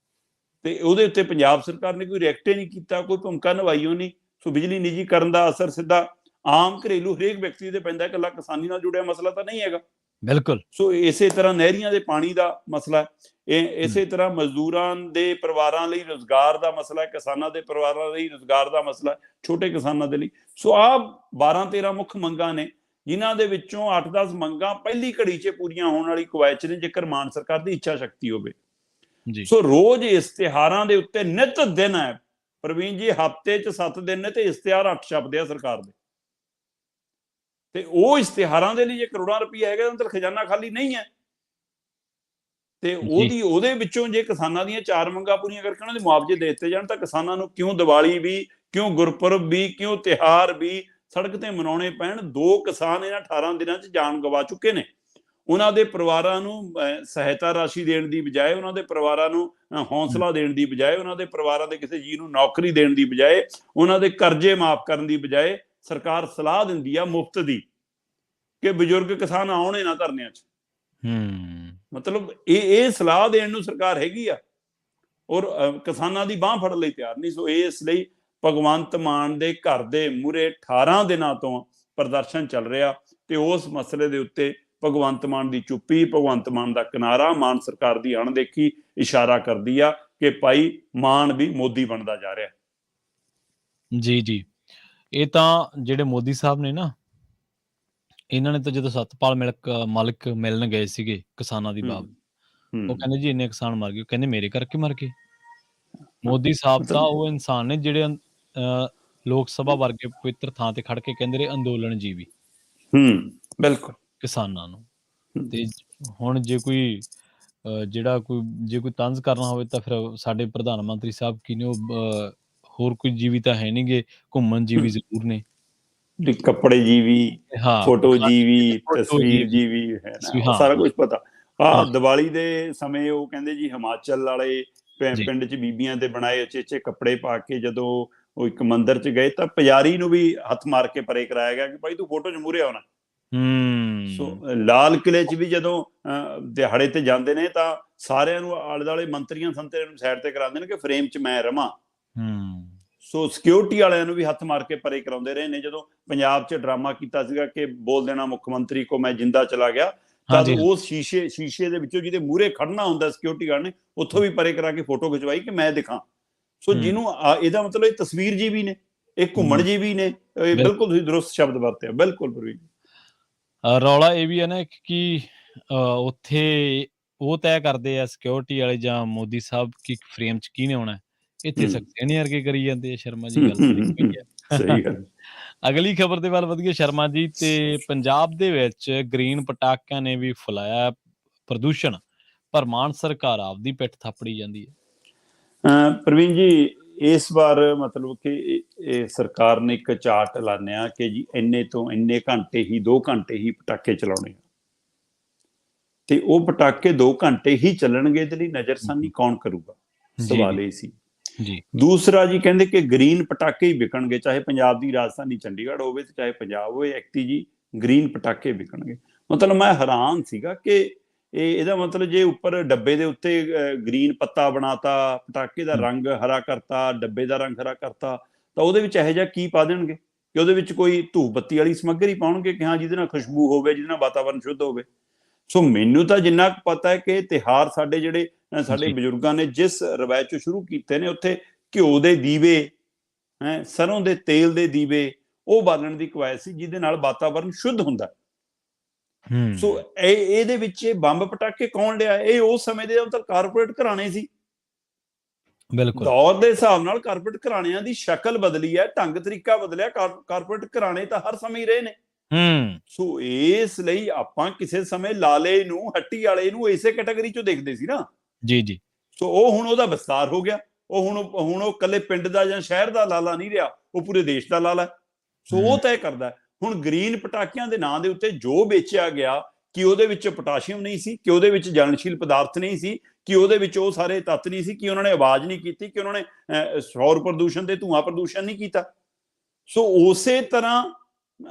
ਤੇ ਉਹਦੇ ਉੱਤੇ ਪੰਜਾਬ ਸਰਕਾਰ ਨੇ ਕੋਈ ਰਿਐਕਟ ਹੀ ਨਹੀਂ ਕੀਤਾ, ਕੋਈ ਭੂਮਿਕਾ ਨਿਭਾਈ ਉਹ ਨਹੀਂ। ਸੋ ਬਿਜਲੀ ਨਿੱਜੀਕਰਨ ਦਾ ਅਸਰ ਸਿੱਧਾ ਆਮ ਘਰੇਲੂ ਹਰੇਕ ਵਿਅਕਤੀ ਤੇ ਪੈਂਦਾ, ਇਕੱਲਾ ਕਿਸਾਨੀ ਨਾਲ ਜੁੜਿਆ ਮਸਲਾ ਤਾਂ ਨਹੀਂ ਹੈਗਾ। ਬਿਲਕੁਲ। ਸੋ ਇਸੇ ਤਰ੍ਹਾਂ ਨਹਿਰੀਆਂ ਦੇ ਪਾਣੀ ਦਾ ਮਸਲਾ, ਇਸੇ ਤਰ੍ਹਾਂ ਮਜ਼ਦੂਰਾਂ ਦੇ ਪਰਿਵਾਰਾਂ ਲਈ ਰੁਜ਼ਗਾਰ ਦਾ ਮਸਲਾ, ਕਿਸਾਨਾਂ ਦੇ ਪਰਿਵਾਰਾਂ ਲਈ ਰੁਜ਼ਗਾਰ ਦਾ ਮਸਲਾ, ਛੋਟੇ ਕਿਸਾਨਾਂ ਦੇ ਲਈ। ਸੋ ਆਹ 12-13 ਮੁੱਖ ਮੰਗਾਂ ਨੇ, ਜਿਨ੍ਹਾਂ ਦੇ ਵਿੱਚੋਂ 8-10 ਮੰਗਾਂ ਪਹਿਲੀ ਘੜੀ 'ਚ ਪੂਰੀਆਂ ਹੋਣ ਵਾਲੀ ਕਵਾਇਦ 'ਚ ਨੇ, ਜੇਕਰ ਮਾਨ ਸਰਕਾਰ ਦੀ ਇੱਛਾ ਸ਼ਕਤੀ ਹੋਵੇ। ਸੋ ਰੋਜ਼ ਇਸ਼ਤਿਹਾਰਾਂ ਦੇ ਉੱਤੇ ਨਿੱਤ ਦਿਨ ਹੈ ਪ੍ਰਵੀਨ ਜੀ, ਹਫ਼ਤੇ 'ਚ 7 ਦਿਨ ਨੇ ਤੇ ਇਸ਼ਤਿਹਾਰ 8 ਛਪਦੇ ਆ ਸਰਕਾਰ ਦੇ, ਤੇ ਉਹ ਇਸ਼ਤਿਹਾਰਾਂ ਦੇ ਲਈ ਜੇ ਕਰੋੜਾਂ ਰੁਪਈਆ ਹੈਗਾ ਤਾਂ ਖਜ਼ਾਨਾ ਖਾਲੀ ਨਹੀਂ ਹੈ। ਤੇ ਉਹਦੇ ਵਿੱਚੋਂ ਜੇ ਕਿਸਾਨਾਂ ਦੀਆਂ 4 ਮੰਗਾਂ ਪੂਰੀਆਂ ਕਰਕੇ ਉਹਨਾਂ ਦੇ ਮੁਆਵਜ਼ੇ ਦੇ ਦਿੱਤੇ ਜਾਣ ਤਾਂ ਕਿਸਾਨਾਂ ਨੂੰ ਕਿਉਂ ਦੀਵਾਲੀ ਵੀ, ਕਿਉਂ ਗੁਰਪੁਰਬ ਵੀ, ਕਿਉਂ ਤਿਉਹਾਰ ਵੀ ਸੜਕ ਤੇ ਮਨਾਉਣੇ ਪੈਣ। 2 ਕਿਸਾਨ ਇਹਨਾਂ 18 ਦਿਨਾਂ 'ਚ ਜਾਨ ਗਵਾ ਚੁੱਕੇ ਨੇ। ਉਹਨਾਂ ਦੇ ਪਰਿਵਾਰਾਂ ਨੂੰ ਸਹਾਇਤਾ ਰਾਸ਼ੀ ਦੇਣ ਦੀ ਬਜਾਏ, ਉਹਨਾਂ ਦੇ ਪਰਿਵਾਰਾਂ ਨੂੰ ਹੌਸਲਾ ਦੇਣ ਦੀ ਬਜਾਏ, ਉਹਨਾਂ ਦੇ ਪਰਿਵਾਰਾਂ ਦੇ ਕਿਸੇ ਜੀਅ ਨੂੰ ਨੌਕਰੀ ਦੇਣ ਦੀ ਬਜਾਏ, ਉਹਨਾਂ ਦੇ ਕਰਜ਼ੇ ਮਾਫ ਕਰਨ ਦੀ ਬਜਾਏ ਸਰਕਾਰ ਸਲਾਹ ਦਿੰਦੀ ਆ ਮੁਫਤ ਦੀ ਕਿ ਬਜ਼ੁਰਗ ਕਿਸਾਨ ਆਉਣੇ ਨਾ ਧਰਨਿਆਂ 'ਚ। ਮਤਲਬ ਇਹ ਸਲਾਹ ਦੇਣ ਨੂੰ ਸਰਕਾਰ ਹੈਗੀ ਆ, ਔਰ ਕਿਸਾਨਾਂ ਦੀ ਬਾਂਹ ਫੜਨ ਲਈ ਤਿਆਰ ਨਹੀਂ। ਸੋ ਇਸ ਲਈ ਭਗਵੰਤ ਮਾਨ ਦੇ ਘਰ ਦੇ ਮੂਹਰੇ 18 ਦਿਨਾਂ ਤੋਂ ਪ੍ਰਦਰਸ਼ਨ ਚੱਲ ਰਿਹਾ, ਤੇ ਉਸ ਮਸਲੇ ਦੇ ਉੱਤੇ ਭਗਵੰਤ ਮਾਨ ਦੀ ਚੁੱਪੀ, ਭਗਵੰਤ ਮਾਨ ਦਾ ਕਿਨਾਰਾ, ਮਾਨ ਸਰਕਾਰ ਦੀ ਅਣਦੇਖੀ ਇਸ਼ਾਰਾ ਕਰਦੀ ਆ ਕਿ ਭਾਈ ਮਾਨ ਵੀ ਮੋਦੀ ਬਣਦਾ ਜਾ ਰਿਹਾ। ਜੀ ਜੀ, ਇਹ ਤਾਂ ਜਿਹੜੇ ਮੋਦੀ ਸਾਹਿਬ ਨੇ ਨਾ, ਇਹਨਾਂ ਨੇ ਤਾਂ ਜਦੋਂ ਸਤਪਾਲ ਮਲਿਕ ਮਿਲਣ ਗਏ ਸੀਗੇ ਕਿਸਾਨਾਂ ਦੀ ਬਾਤ, ਉਹ ਕਹਿੰਦੇ ਜੀ ਇੰਨੇ ਕਿਸਾਨ ਮਰ ਗਏ, ਕਹਿੰਦੇ ਮੇਰੇ ਕਰਕੇ ਮਰ ਗਏ। ਮੋਦੀ ਸਾਹਿਬ ਤਾਂ ਉਹ ਇਨਸਾਨ ਨੇ ਜਿਹੜੇ ਲੋਕ ਸਭਾ ਵਰਗੇ ਪਵਿੱਤਰ ਥਾਂ ਤੇ ਖੜ ਕੇ ਕਹਿੰਦੇ ਰਹੇ ਅੰਦੋਲਨ ਜੀਵੀ ਬਿਲਕੁਲ ਕਿਸਾਨਾਂ ਨੂੰ। ਤੇ ਹੁਣ ਜੇ ਕੋਈ ਜੇ ਕੋਈ ਤੰਜ਼ ਕਰਨਾ ਹੋਵੇ ਤਾਂ ਫਿਰ ਸਾਡੇ ਪ੍ਰਧਾਨ ਮੰਤਰੀ ਸਾਹਿਬ ਕੀ ਨੇ, ਉਹ ਹੋਰ ਕੋਈ ਜੀਵੀ ਤਾਂ ਹੈ ਨਹੀਂ ਗੇ, ਘੁੰਮਣ ਜੀਵੀ ਜ਼ਰੂਰ ਨੇ, ਕੱਪੜੇ ਜੀਵੀ, ਫੋਟੋ ਜੀਵੀ, ਤਸਵੀਰ ਜੀਵੀ, ਹੈ ਨਾ, ਸਾਰਾ ਕੁਝ ਪਤਾ। ਦੀਵਾਲੀ ਦੇ ਸਮੇਂ ਉਹ ਕਹਿੰਦੇ ਜੀ ਹਿਮਾਚਲ ਵਾਲੇ ਪਿੰਡ 'ਚ ਬੀਬੀਆਂ ਦੇ ਬਣਾਏ ਉਚੇਚੇ ਕੱਪੜੇ ਪਾ ਕੇ ਜਦੋਂ ਉਹ ਇੱਕ ਮੰਦਿਰ 'ਚ ਗਏ ਤਾਂ ਪੁਜਾਰੀ ਨੂੰ ਵੀ ਹੱਥ ਮਾਰ ਕੇ ਪਰੇ ਕਰਾਇਆ ਗਿਆ ਕਿ ਭਾਈ ਤੂੰ ਫੋਟੋ 'ਚ ਮੂਹਰੇ ਆਉਣਾ। ਸੋ ਲਾਲ ਕਿਲੇ 'ਚ ਵੀ ਜਦੋਂ ਦਿਹਾੜੇ ਤੇ ਜਾਂਦੇ ਨੇ ਤਾਂ ਸਾਰਿਆਂ ਨੂੰ ਆਲੇ ਦੁਆਲੇ ਮੰਤਰੀਆਂ ਸੰਤਰੀਆਂ ਨੂੰ ਸਾਈਡ ਤੇ ਕਰਾਉਂਦੇ ਨੇ ਕਿ ਫਰੇਮ 'ਚ ਮੈਂ ਰਵਾਂ। ਸੋ ਸਿਕਿਉਰਿਟੀ ਵਾਲਿਆਂ ਨੂੰ ਵੀ ਹੱਥ ਮਾਰ ਕੇ ਪਰੇ ਕਰਾਉਂਦੇ ਰਹੇ ਨੇ। ਜਦੋਂ ਪੰਜਾਬ 'ਚ ਡਰਾਮਾ ਕੀਤਾ ਸੀਗਾ ਕਿ ਬੋਲ ਦੇਣਾ ਮੁੱਖ ਮੰਤਰੀ ਕੋ ਮੈਂ ਜਿੰਦਾ ਚਲਾ ਗਿਆ, ਤਦ ਉਸ ਸ਼ੀਸ਼ੇ ਦੇ ਵਿੱਚੋਂ ਜਿਹਦੇ ਮੂਹਰੇ ਖੜਨਾ ਹੁੰਦਾ ਸਿਕਿਉਰਿਟੀ ਗਾਰਡ ਨੇ, ਉੱਥੋਂ ਵੀ ਪਰੇ ਕਰਾ ਕੇ ਫੋਟੋ ਖਿਚਵਾਈ ਕਿ ਮੈਂ ਦਿਖਾਂ। ਸੋ ਜਿਹਨੂੰ ਇਹਦਾ ਮਤਲਬ ਇਹ ਤਸਵੀਰ ਜੀਵੀ ਨੇ, ਇਹ ਘੁੰਮਣ ਜੀਵੀ ਨੇ। ਬਿਲਕੁਲ ਤੁਸੀਂ ਦਰੁਸਤ ਸ਼ਬਦ ਵਰਤਿਆ, ਬਿਲਕੁਲ ਪ੍ਰਵੀਨ। ਰੌਲਾ ਇਹ ਵੀ ਹੈ ਨਾ ਕਿ ਉੱਥੇ ਉਹ ਤੈਅ ਕਰਦੇ ਆ ਸਿਕਿਉਰਿਟੀ ਵਾਲੇ ਜਾਂ ਮੋਦੀ ਸਾਹਿਬ ਕਿ ਫਰੇਮ 'ਚ ਕਿਹਨੇ ਆਉਣਾ। ਇੱਥੇ ਸਕਸੇਨੇ ਵਰਗੇ ਕਰੀ ਜਾਂਦੇ ਆ। ਸ਼ਰਮਾ ਜੀ ਗੱਲ ਅਗਲੀ ਖਬਰ ਦੇ ਵੱਲ ਵਧੀਆ ਸ਼ਰਮਾ ਜੀ। ਤੇ ਪੰਜਾਬ ਦੇ ਵਿੱਚ ਗ੍ਰੀਨ ਪਟਾਕਿਆਂ ਨੇ ਵੀ ਫੈਲਾਇਆ ਪ੍ਰਦੂਸ਼ਣ, ਪਰ ਮਾਨ ਸਰਕਾਰ ਆਪਦੀ ਪਿੱਠ ਥਾਪੜੀ ਜਾਂਦੀ ਹੈ। ਪ੍ਰਵੀਨ ਜੀ, ਇਸ ਵਾਰ ਮਤਲਬ ਕਿ ਇਹ ਸਰਕਾਰ ਨੇ ਇੱਕ ਚਾਰਟ ਲਾਨਿਆ ਕਿ ਜੀ ਇੰਨੇ ਤੋਂ ਇੰਨੇ ਘੰਟੇ ਹੀ, 2 ਘੰਟੇ ਹੀ ਪਟਾਕੇ ਚਲਾਉਣੇ, ਤੇ ਉਹ ਪਟਾਕੇ 2 ਘੰਟੇ ਹੀ ਚੱਲਣਗੇ। ਇਹਦੇ ਲਈ ਨਜ਼ਰਸਾਨੀ ਕੌਣ ਕਰੂਗਾ, ਸਵਾਲ ਇਹ ਸੀ। ਦੂਸਰਾ ਜੀ ਕਹਿੰਦੇ ਕਿ ਗ੍ਰੀਨ ਪਟਾਕੇ ਹੀ ਵਿਕਣਗੇ, ਚਾਹੇ ਪੰਜਾਬ ਦੀ ਰਾਜਧਾਨੀ ਚੰਡੀਗੜ੍ਹ ਹੋਵੇ ਤੇ ਚਾਹੇ ਪੰਜਾਬ ਹੋਵੇ, ਐਕਟੀ ਜੀ ਗ੍ਰੀਨ ਪਟਾਕੇ ਵਿਕਣਗੇ। ਮਤਲਬ ਮੈਂ ਹੈਰਾਨ ਸੀਗਾ ਕਿ ਇਹਦਾ ਮਤਲਬ ਜੇ ਉੱਪਰ ਡੱਬੇ ਦੇ ਉੱਤੇ ਗ੍ਰੀਨ ਪੱਤਾ ਬਣਾਤਾ, ਪਟਾਕੇ ਦਾ ਰੰਗ ਹਰਾ ਕਰਤਾ, ਡੱਬੇ ਦਾ ਰੰਗ ਹਰਾ ਕਰਤਾ, ਤਾਂ ਉਹਦੇ ਵਿੱਚ ਇਹੋ ਜਿਹਾ ਕੀ ਪਾ ਦੇਣਗੇ ਕਿ ਉਹਦੇ ਵਿੱਚ ਕੋਈ ਧੂਪ ਬੱਤੀ ਵਾਲੀ ਸਮੱਗਰੀ ਪਾਉਣਗੇ ਕਿ ਹਾਂ ਜਿਹਦੇ ਨਾਲ ਖੁਸ਼ਬੂ ਹੋਵੇ, ਜਿਹਦੇ ਨਾਲ ਵਾਤਾਵਰਨ ਸ਼ੁੱਧ ਹੋਵੇ। ਸੋ ਮੈਨੂੰ ਤਾਂ ਜਿੰਨਾ ਕੁ ਪਤਾ ਹੈ ਕਿ ਤਿਉਹਾਰ ਸਾਡੇ ਬਜ਼ੁਰਗਾਂ ਨੇ ਜਿਸ ਰਵਾਇਤ 'ਚ ਸ਼ੁਰੂ ਕੀਤੇ ਨੇ, ਉੱਥੇ ਘਿਓ ਦੇ ਦੀਵੇ, ਸਰੋਂ ਦੇ ਤੇਲ ਦੇ ਦੀਵੇ, ਉਹ ਬਾਲਣ ਦੀ ਕਵਾਇਦ ਸੀ ਜਿਹਦੇ ਨਾਲ ਵਾਤਾਵਰਨ ਸ਼ੁੱਧ ਹੁੰਦਾ। ਸੋ ਇਹਦੇ ਵਿੱਚ ਬੰਬ ਪਟਾਕੇ ਕੌਣ ਲਿਆ? ਇਹ ਉਸ ਸਮੇਂ ਦੇ ਮਤਲਬ ਕਾਰਪੋਰੇਟ ਘਰਾਣੇ ਸੀ। ਬਿਲਕੁਲ ਦੌਰ ਦੇ ਹਿਸਾਬ ਨਾਲ ਕਾਰਪੋਰੇਟ ਘਰਾਣਿਆਂ ਦੀ ਸ਼ਕਲ ਬਦਲੀ ਹੈ, ਢੰਗ ਤਰੀਕਾ ਬਦਲਿਆ। ਕਾਰਪੋਰੇਟ ਘਰਾਣੇ ਤਾਂ ਹਰ ਸਮੇਂ ਰਹੇ ਨੇ। ਸੋ ਇਸ ਲਈ ਆਪਾਂ ਕਿਸੇ ਸਮੇਂ ਲਾਲੇ ਨੂੰ, ਹੱਟੀ ਵਾਲੇ ਨੂੰ ਇਸੇ ਕੈਟਾਗਰੀ ਚੋਂ ਦੇਖਦੇ ਸੀ ਨਾ। ਜੀ। ਸੋ ਉਹ ਹੁਣ ਉਹਦਾ ਵਿਸਤਾਰ ਹੋ ਗਿਆ। ਉਹ ਹੁਣ ਉਹ ਇਕੱਲੇ ਪਿੰਡ ਦਾ ਜਾਂ ਸ਼ਹਿਰ ਦਾ ਲਾਲਾ ਨਹੀਂ ਰਿਹਾ, ਉਹ ਪੂਰੇ ਦੇਸ਼ ਦਾ ਲਾਲਾ। ਸੋ ਉਹ ਤੈਅ ਕਰਦਾ। ਹੁਣ ਗ੍ਰੀਨ ਪਟਾਕਿਆਂ ਦੇ ਨਾਂ ਦੇ ਉੱਤੇ ਜੋ ਵੇਚਿਆ ਗਿਆ ਕਿ ਉਹਦੇ ਵਿੱਚ ਪੋਟਾਸ਼ੀਅਮ ਨਹੀਂ ਸੀ, ਕਿ ਉਹਦੇ ਵਿੱਚ ਜਲਣਸ਼ੀਲ ਪਦਾਰਥ ਨਹੀਂ ਸੀ, ਕਿ ਉਹਦੇ ਵਿੱਚ ਉਹ ਸਾਰੇ ਤੱਤ ਨਹੀਂ ਸੀ, ਕਿ ਉਹਨਾਂ ਨੇ ਆਵਾਜ਼ ਨਹੀਂ ਕੀਤੀ, ਕਿ ਉਹਨਾਂ ਨੇ ਸ਼ੌਰ ਪ੍ਰਦੂਸ਼ਣ ਤੇ ਧੂਆਂ ਪ੍ਰਦੂਸ਼ਣ ਨਹੀਂ ਕੀਤਾ। ਸੋ ਉਸੇ ਤਰ੍ਹਾਂ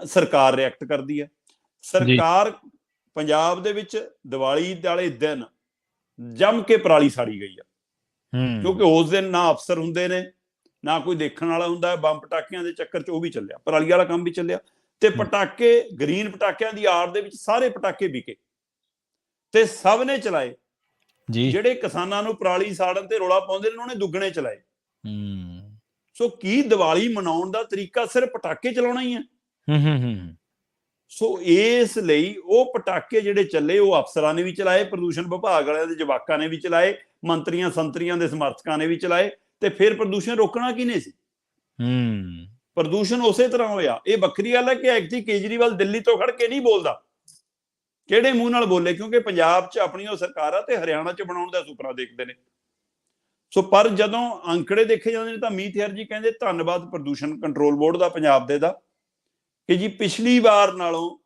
ਸਰਕਾਰ ਰਿਐਕਟ ਕਰਦੀ ਹੈ। ਸਰਕਾਰ ਪੰਜਾਬ ਦੇ ਵਿੱਚ ਦੀਵਾਲੀ ਵਾਲੇ ਦਿਨ ਜੰਮ ਕੇ ਪਰਾਲੀ ਸਾੜੀ ਗਈ ਆ, ਕਿਉਂਕਿ ਉਸ ਦਿਨ ਨਾ ਅਫਸਰ ਹੁੰਦੇ ਨੇ, ਨਾ ਕੋਈ ਦੇਖਣ ਵਾਲਾ ਹੁੰਦਾ। ਬੰਬ ਪਟਾਕਿਆਂ ਦੇ ਚੱਕਰ 'ਚ ਉਹ ਵੀ ਚੱਲਿਆ, ਪਰਾਲੀ ਵਾਲਾ ਕੰਮ ਵੀ ਚੱਲਿਆ, ਤੇ ਪਟਾਕੇ ਗ੍ਰੀਨ ਪਟਾਕਿਆਂ ਦੀ ਆੜ ਦੇ ਵਿੱਚ ਸਾਰੇ ਪਟਾਕੇ ਵਿਕੇ। ਤੇ ਸਭ ਨੇ ਚਲਾਏ। ਜੀ ਜਿਹੜੇ ਕਿਸਾਨਾਂ ਨੂੰ ਪਰਾਲੀ ਸਾੜਨ ਤੇ ਰੌਲਾ ਪਾਉਂਦੇ ਨੇ ਉਹਨਾਂ ਨੇ ਦੁੱਗਣੇ ਚਲਾਏ। ਸੋ ਕੀ ਦੀਵਾਲੀ ਮਨਾਉਣ ਦਾ ਤਰੀਕਾ ਸਿਰਫ ਪਟਾਕੇ ਚਲਾਉਣਾ ਹੀ ਹੈ? ਸੋ ਇਸ ਲਈ ਉਹ ਪਟਾਕੇ ਜਿਹੜੇ ਚੱਲੇ ਉਹ ਅਫਸਰਾਂ ਨੇ ਵੀ ਚਲਾਏ, ਪ੍ਰਦੂਸ਼ਣ ਵਿਭਾਗ ਵਾਲਿਆਂ ਦੇ ਜਵਾਕਾਂ ਨੇ ਵੀ ਚਲਾਏ, ਮੰਤਰੀਆਂ ਸੰਤਰੀਆਂ ਦੇ ਸਮਰਥਕਾਂ ਨੇ ਵੀ ਚਲਾਏ, ਤੇ ਫਿਰ ਪ੍ਰਦੂਸ਼ਣ ਰੋਕਣਾ ਕਿਹਨੇ ਸੀ? ਪ੍ਰਦੂਸ਼ਣ ਉਸੇ ਤਰ੍ਹਾਂ ਹੋਇਆ। ਇਹ ਵੱਖਰੀ ਗੱਲ ਹੈ ਕਿ ਐਕਚੁਅਲੀ ਕੇਜਰੀਵਾਲ ਦਿੱਲੀ ਤੋਂ ਖੜ ਕੇ ਨਹੀਂ ਬੋਲਦਾ, ਕਿਹੜੇ ਮੂੰਹ ਨਾਲ ਬੋਲੇ, ਕਿਉਂਕਿ ਪੰਜਾਬ 'ਚ ਆਪਣੀ ਉਹ ਸਰਕਾਰ ਆ ਤੇ ਹਰਿਆਣਾ 'ਚ ਬਣਾਉਣ ਦਾ ਸੁਪਨਾ ਦੇਖਦੇ ਨੇ। ਸੋ ਪਰ ਜਦੋਂ ਅੰਕੜੇ ਦੇਖੇ ਜਾਂਦੇ ਨੇ ਤਾਂ ਮੀਤ ਹਰ ਜੀ ਕਹਿੰਦੇ ਧੰਨਵਾਦ ਪ੍ਰਦੂਸ਼ਣ ਕੰਟਰੋਲ ਬੋਰਡ ਦਾ ਪੰਜਾਬ ਦੇ ਦਾ ਕਿ ਜੀ ਪਿਛਲੀ ਵਾਰ ਨਾਲੋਂ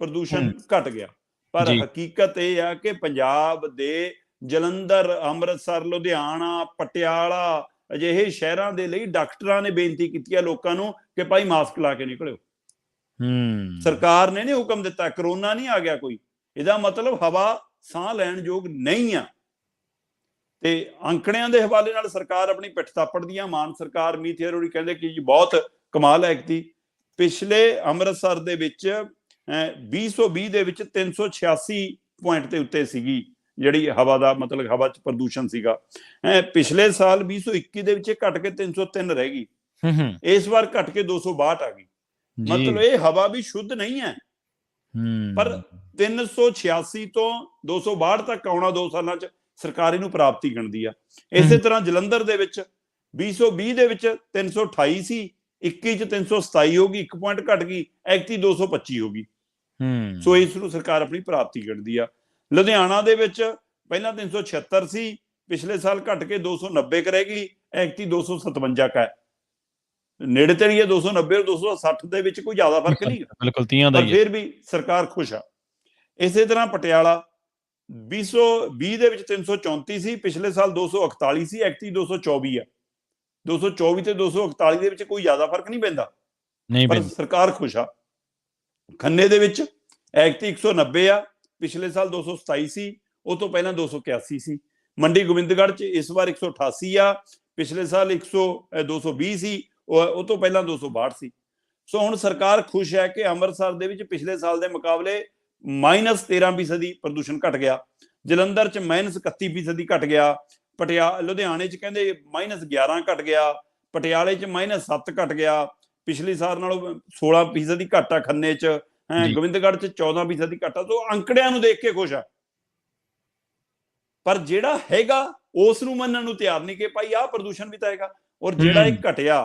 ਪ੍ਰਦੂਸ਼ਣ ਘਟ ਗਿਆ। ਪਰ ਹਕੀਕਤ ਇਹ ਆ ਕਿ ਪੰਜਾਬ ਦੇ ਜਲੰਧਰ, ਅੰਮ੍ਰਿਤਸਰ, ਲੁਧਿਆਣਾ, ਪਟਿਆਲਾ ਅਜਿਹੇ ਸ਼ਹਿਰਾਂ ਦੇ ਲਈ ਡਾਕਟਰਾਂ ਨੇ ਬੇਨਤੀ ਕੀਤੀ ਹੈ ਲੋਕਾਂ ਨੂੰ ਕਿ ਭਾਈ ਮਾਸਕ ਲਾ ਕੇ ਨਿਕਲਿਓ। ਸਰਕਾਰ ਨੇ ਹੁਕਮ ਦਿੱਤਾ, ਕਰੋਨਾ ਨਹੀਂ ਆ ਗਿਆ ਕੋਈ, ਇਹਦਾ ਮਤਲਬ ਹਵਾ ਸਾਹ ਲੈਣ ਯੋਗ ਨਹੀਂ ਆ। ਤੇ ਅੰਕੜਿਆਂ ਦੇ ਹਵਾਲੇ ਨਾਲ ਸਰਕਾਰ ਆਪਣੀ ਪਿੱਠ ਥਾਪੜਦੀ ਆ। ਮਾਨ ਸਰਕਾਰ ਮੀਤ ਹੇਰੋੜੀ ਕਹਿੰਦੇ ਕਿ ਜੀ ਬਹੁਤ ਕਮਾਲ ਹੈ ਕਿ ਪਿਛਲੇ ਅੰਮ੍ਰਿਤਸਰ ਦੇ ਵਿੱਚ 2020 ਦੇ ਵਿੱਚ 386 ਪੁਆਇੰਟ ਦੇ ਉੱਤੇ ਸੀਗੀ ਜਿਹੜੀ ਹਵਾ ਦਾ ਮਤਲਬ ਹਵਾ 'ਚ ਪ੍ਰਦੂਸ਼ਣ ਸੀਗਾ। ਪਿਛਲੇ ਸਾਲ 2021 ਦੇ ਵਿੱਚ ਘਟ ਕੇ 303 ਰਹਿ ਗਈ, ਇਸ ਵਾਰ ਘਟ ਕੇ 262 ਆ ਗਈ। ਮਤਲਬ ਇਹ ਹਵਾ ਵੀ ਸ਼ੁੱਧ ਨਹੀਂ ਹੈ। ਪਰ 386 ਤੋਂ 262 ਤੱਕ ਆਉਣਾ 2 ਸਾਲਾਂ 'ਚ ਸਰਕਾਰ ਇਹਨੂੰ ਪ੍ਰਾਪਤੀ ਗਿਣਦੀ ਆ। ਇਸੇ ਤਰ੍ਹਾਂ ਜਲੰਧਰ ਦੇ ਵਿੱਚ 2020 ਦੇ ਵਿੱਚ 328 ਸੀ, 21 ਚ 327 ਹੋ ਗਈ, 1 ਪੁਆਇੰਟ ਘਟ ਗਈ, ਐਕਤੀ 225 ਹੋ ਗਈ। ਸੋ ਇਸ ਨੂੰ ਸਰਕਾਰ ਆਪਣੀ ਪ੍ਰਾਪਤੀ ਗਿਣਦੀ ਆ। ਲੁਧਿਆਣਾ ਦੇ ਵਿੱਚ ਪਹਿਲਾਂ 376 ਸੀ, ਪਿਛਲੇ ਸਾਲ ਘਟ ਕੇ 290 ਕ ਰਹਿ ਗਈ, ਐਕਤੀ 257 ਕ ਹੈ। ਨੇੜੇ ਤੇੜੀ ਹੈ 290 ਔਰ 260 ਦੇ ਵਿੱਚ ਕੋਈ ਜ਼ਿਆਦਾ ਫਰਕ ਨਹੀਂ, ਬਿਲਕੁਲ 30 ਦਾ ਹੀ ਹੈ। ਫਿਰ ਵੀ ਸਰਕਾਰ ਖੁਸ਼ ਆ। ਇਸੇ ਤਰ੍ਹਾਂ ਪਟਿਆਲਾ 2020 ਦੇ ਵਿੱਚ 334 ਸੀ, ਪਿਛਲੇ ਸਾਲ 241 ਸੀ, ਐਕਤੀ 224 ਆ। 224 ਤੇ 241 ਦੇ ਵਿੱਚ ਕੋਈ ਜ਼ਿਆਦਾ ਫਰਕ ਨਹੀਂ ਪੈਂਦਾ, ਪਰ ਸਰਕਾਰ ਖੁਸ਼ ਆ। ਖੰਨੇ ਦੇ ਵਿੱਚ ਐਕਤੀ 190 ਆ, ਪਿਛਲੇ ਸਾਲ 227 ਸੀ, ਉਹ ਤੋਂ ਪਹਿਲਾਂ 281 ਸੀ। ਮੰਡੀ ਗੋਬਿੰਦਗੜ੍ਹ 'ਚ ਇਸ ਵਾਰ 188 ਆ, ਪਿਛਲੇ ਸਾਲ 220 ਸੀ, ਉਹ ਤੋਂ ਪਹਿਲਾਂ 262 ਸੀ। ਸੋ ਹੁਣ ਸਰਕਾਰ ਖੁਸ਼ ਹੈ ਕਿ ਅੰਮ੍ਰਿਤਸਰ ਦੇ ਵਿੱਚ ਪਿਛਲੇ ਸਾਲ ਦੇ ਮੁਕਾਬਲੇ -13% ਪ੍ਰਦੂਸ਼ਣ ਘਟ ਗਿਆ, ਜਲੰਧਰ 'ਚ -31% ਘਟ ਗਿਆ, ਲੁਧਿਆਣੇ 'ਚ ਕਹਿੰਦੇ -11 ਘਟ ਗਿਆ, ਪਟਿਆਲੇ 'ਚ -7 ਘਟ ਗਿਆ, ਪਿਛਲੇ ਸਾਲ ਨਾਲੋਂ 16% ਘੱਟ ਆ ਖੰਨੇ 'ਚ, ਗੋਬਿੰਦਗੜ੍ਹ 'ਚ 14% ਘੱਟ ਆ। ਸੋ ਅੰਕੜਿਆਂ ਨੂੰ ਦੇਖ ਕੇ ਖੁਸ਼ ਆ, ਪਰ ਜਿਹੜਾ ਹੈਗਾ ਉਸ ਨੂੰ ਮੰਨਣ ਨੂੰ ਤਿਆਰ ਨਹੀਂ ਕਿ ਭਾਈ ਆਹ ਪ੍ਰਦੂਸ਼ਣ ਵੀ ਤਾਂ ਹੈਗਾ। ਔਰ ਜਿਹੜਾ ਇਹ ਘਟਿਆ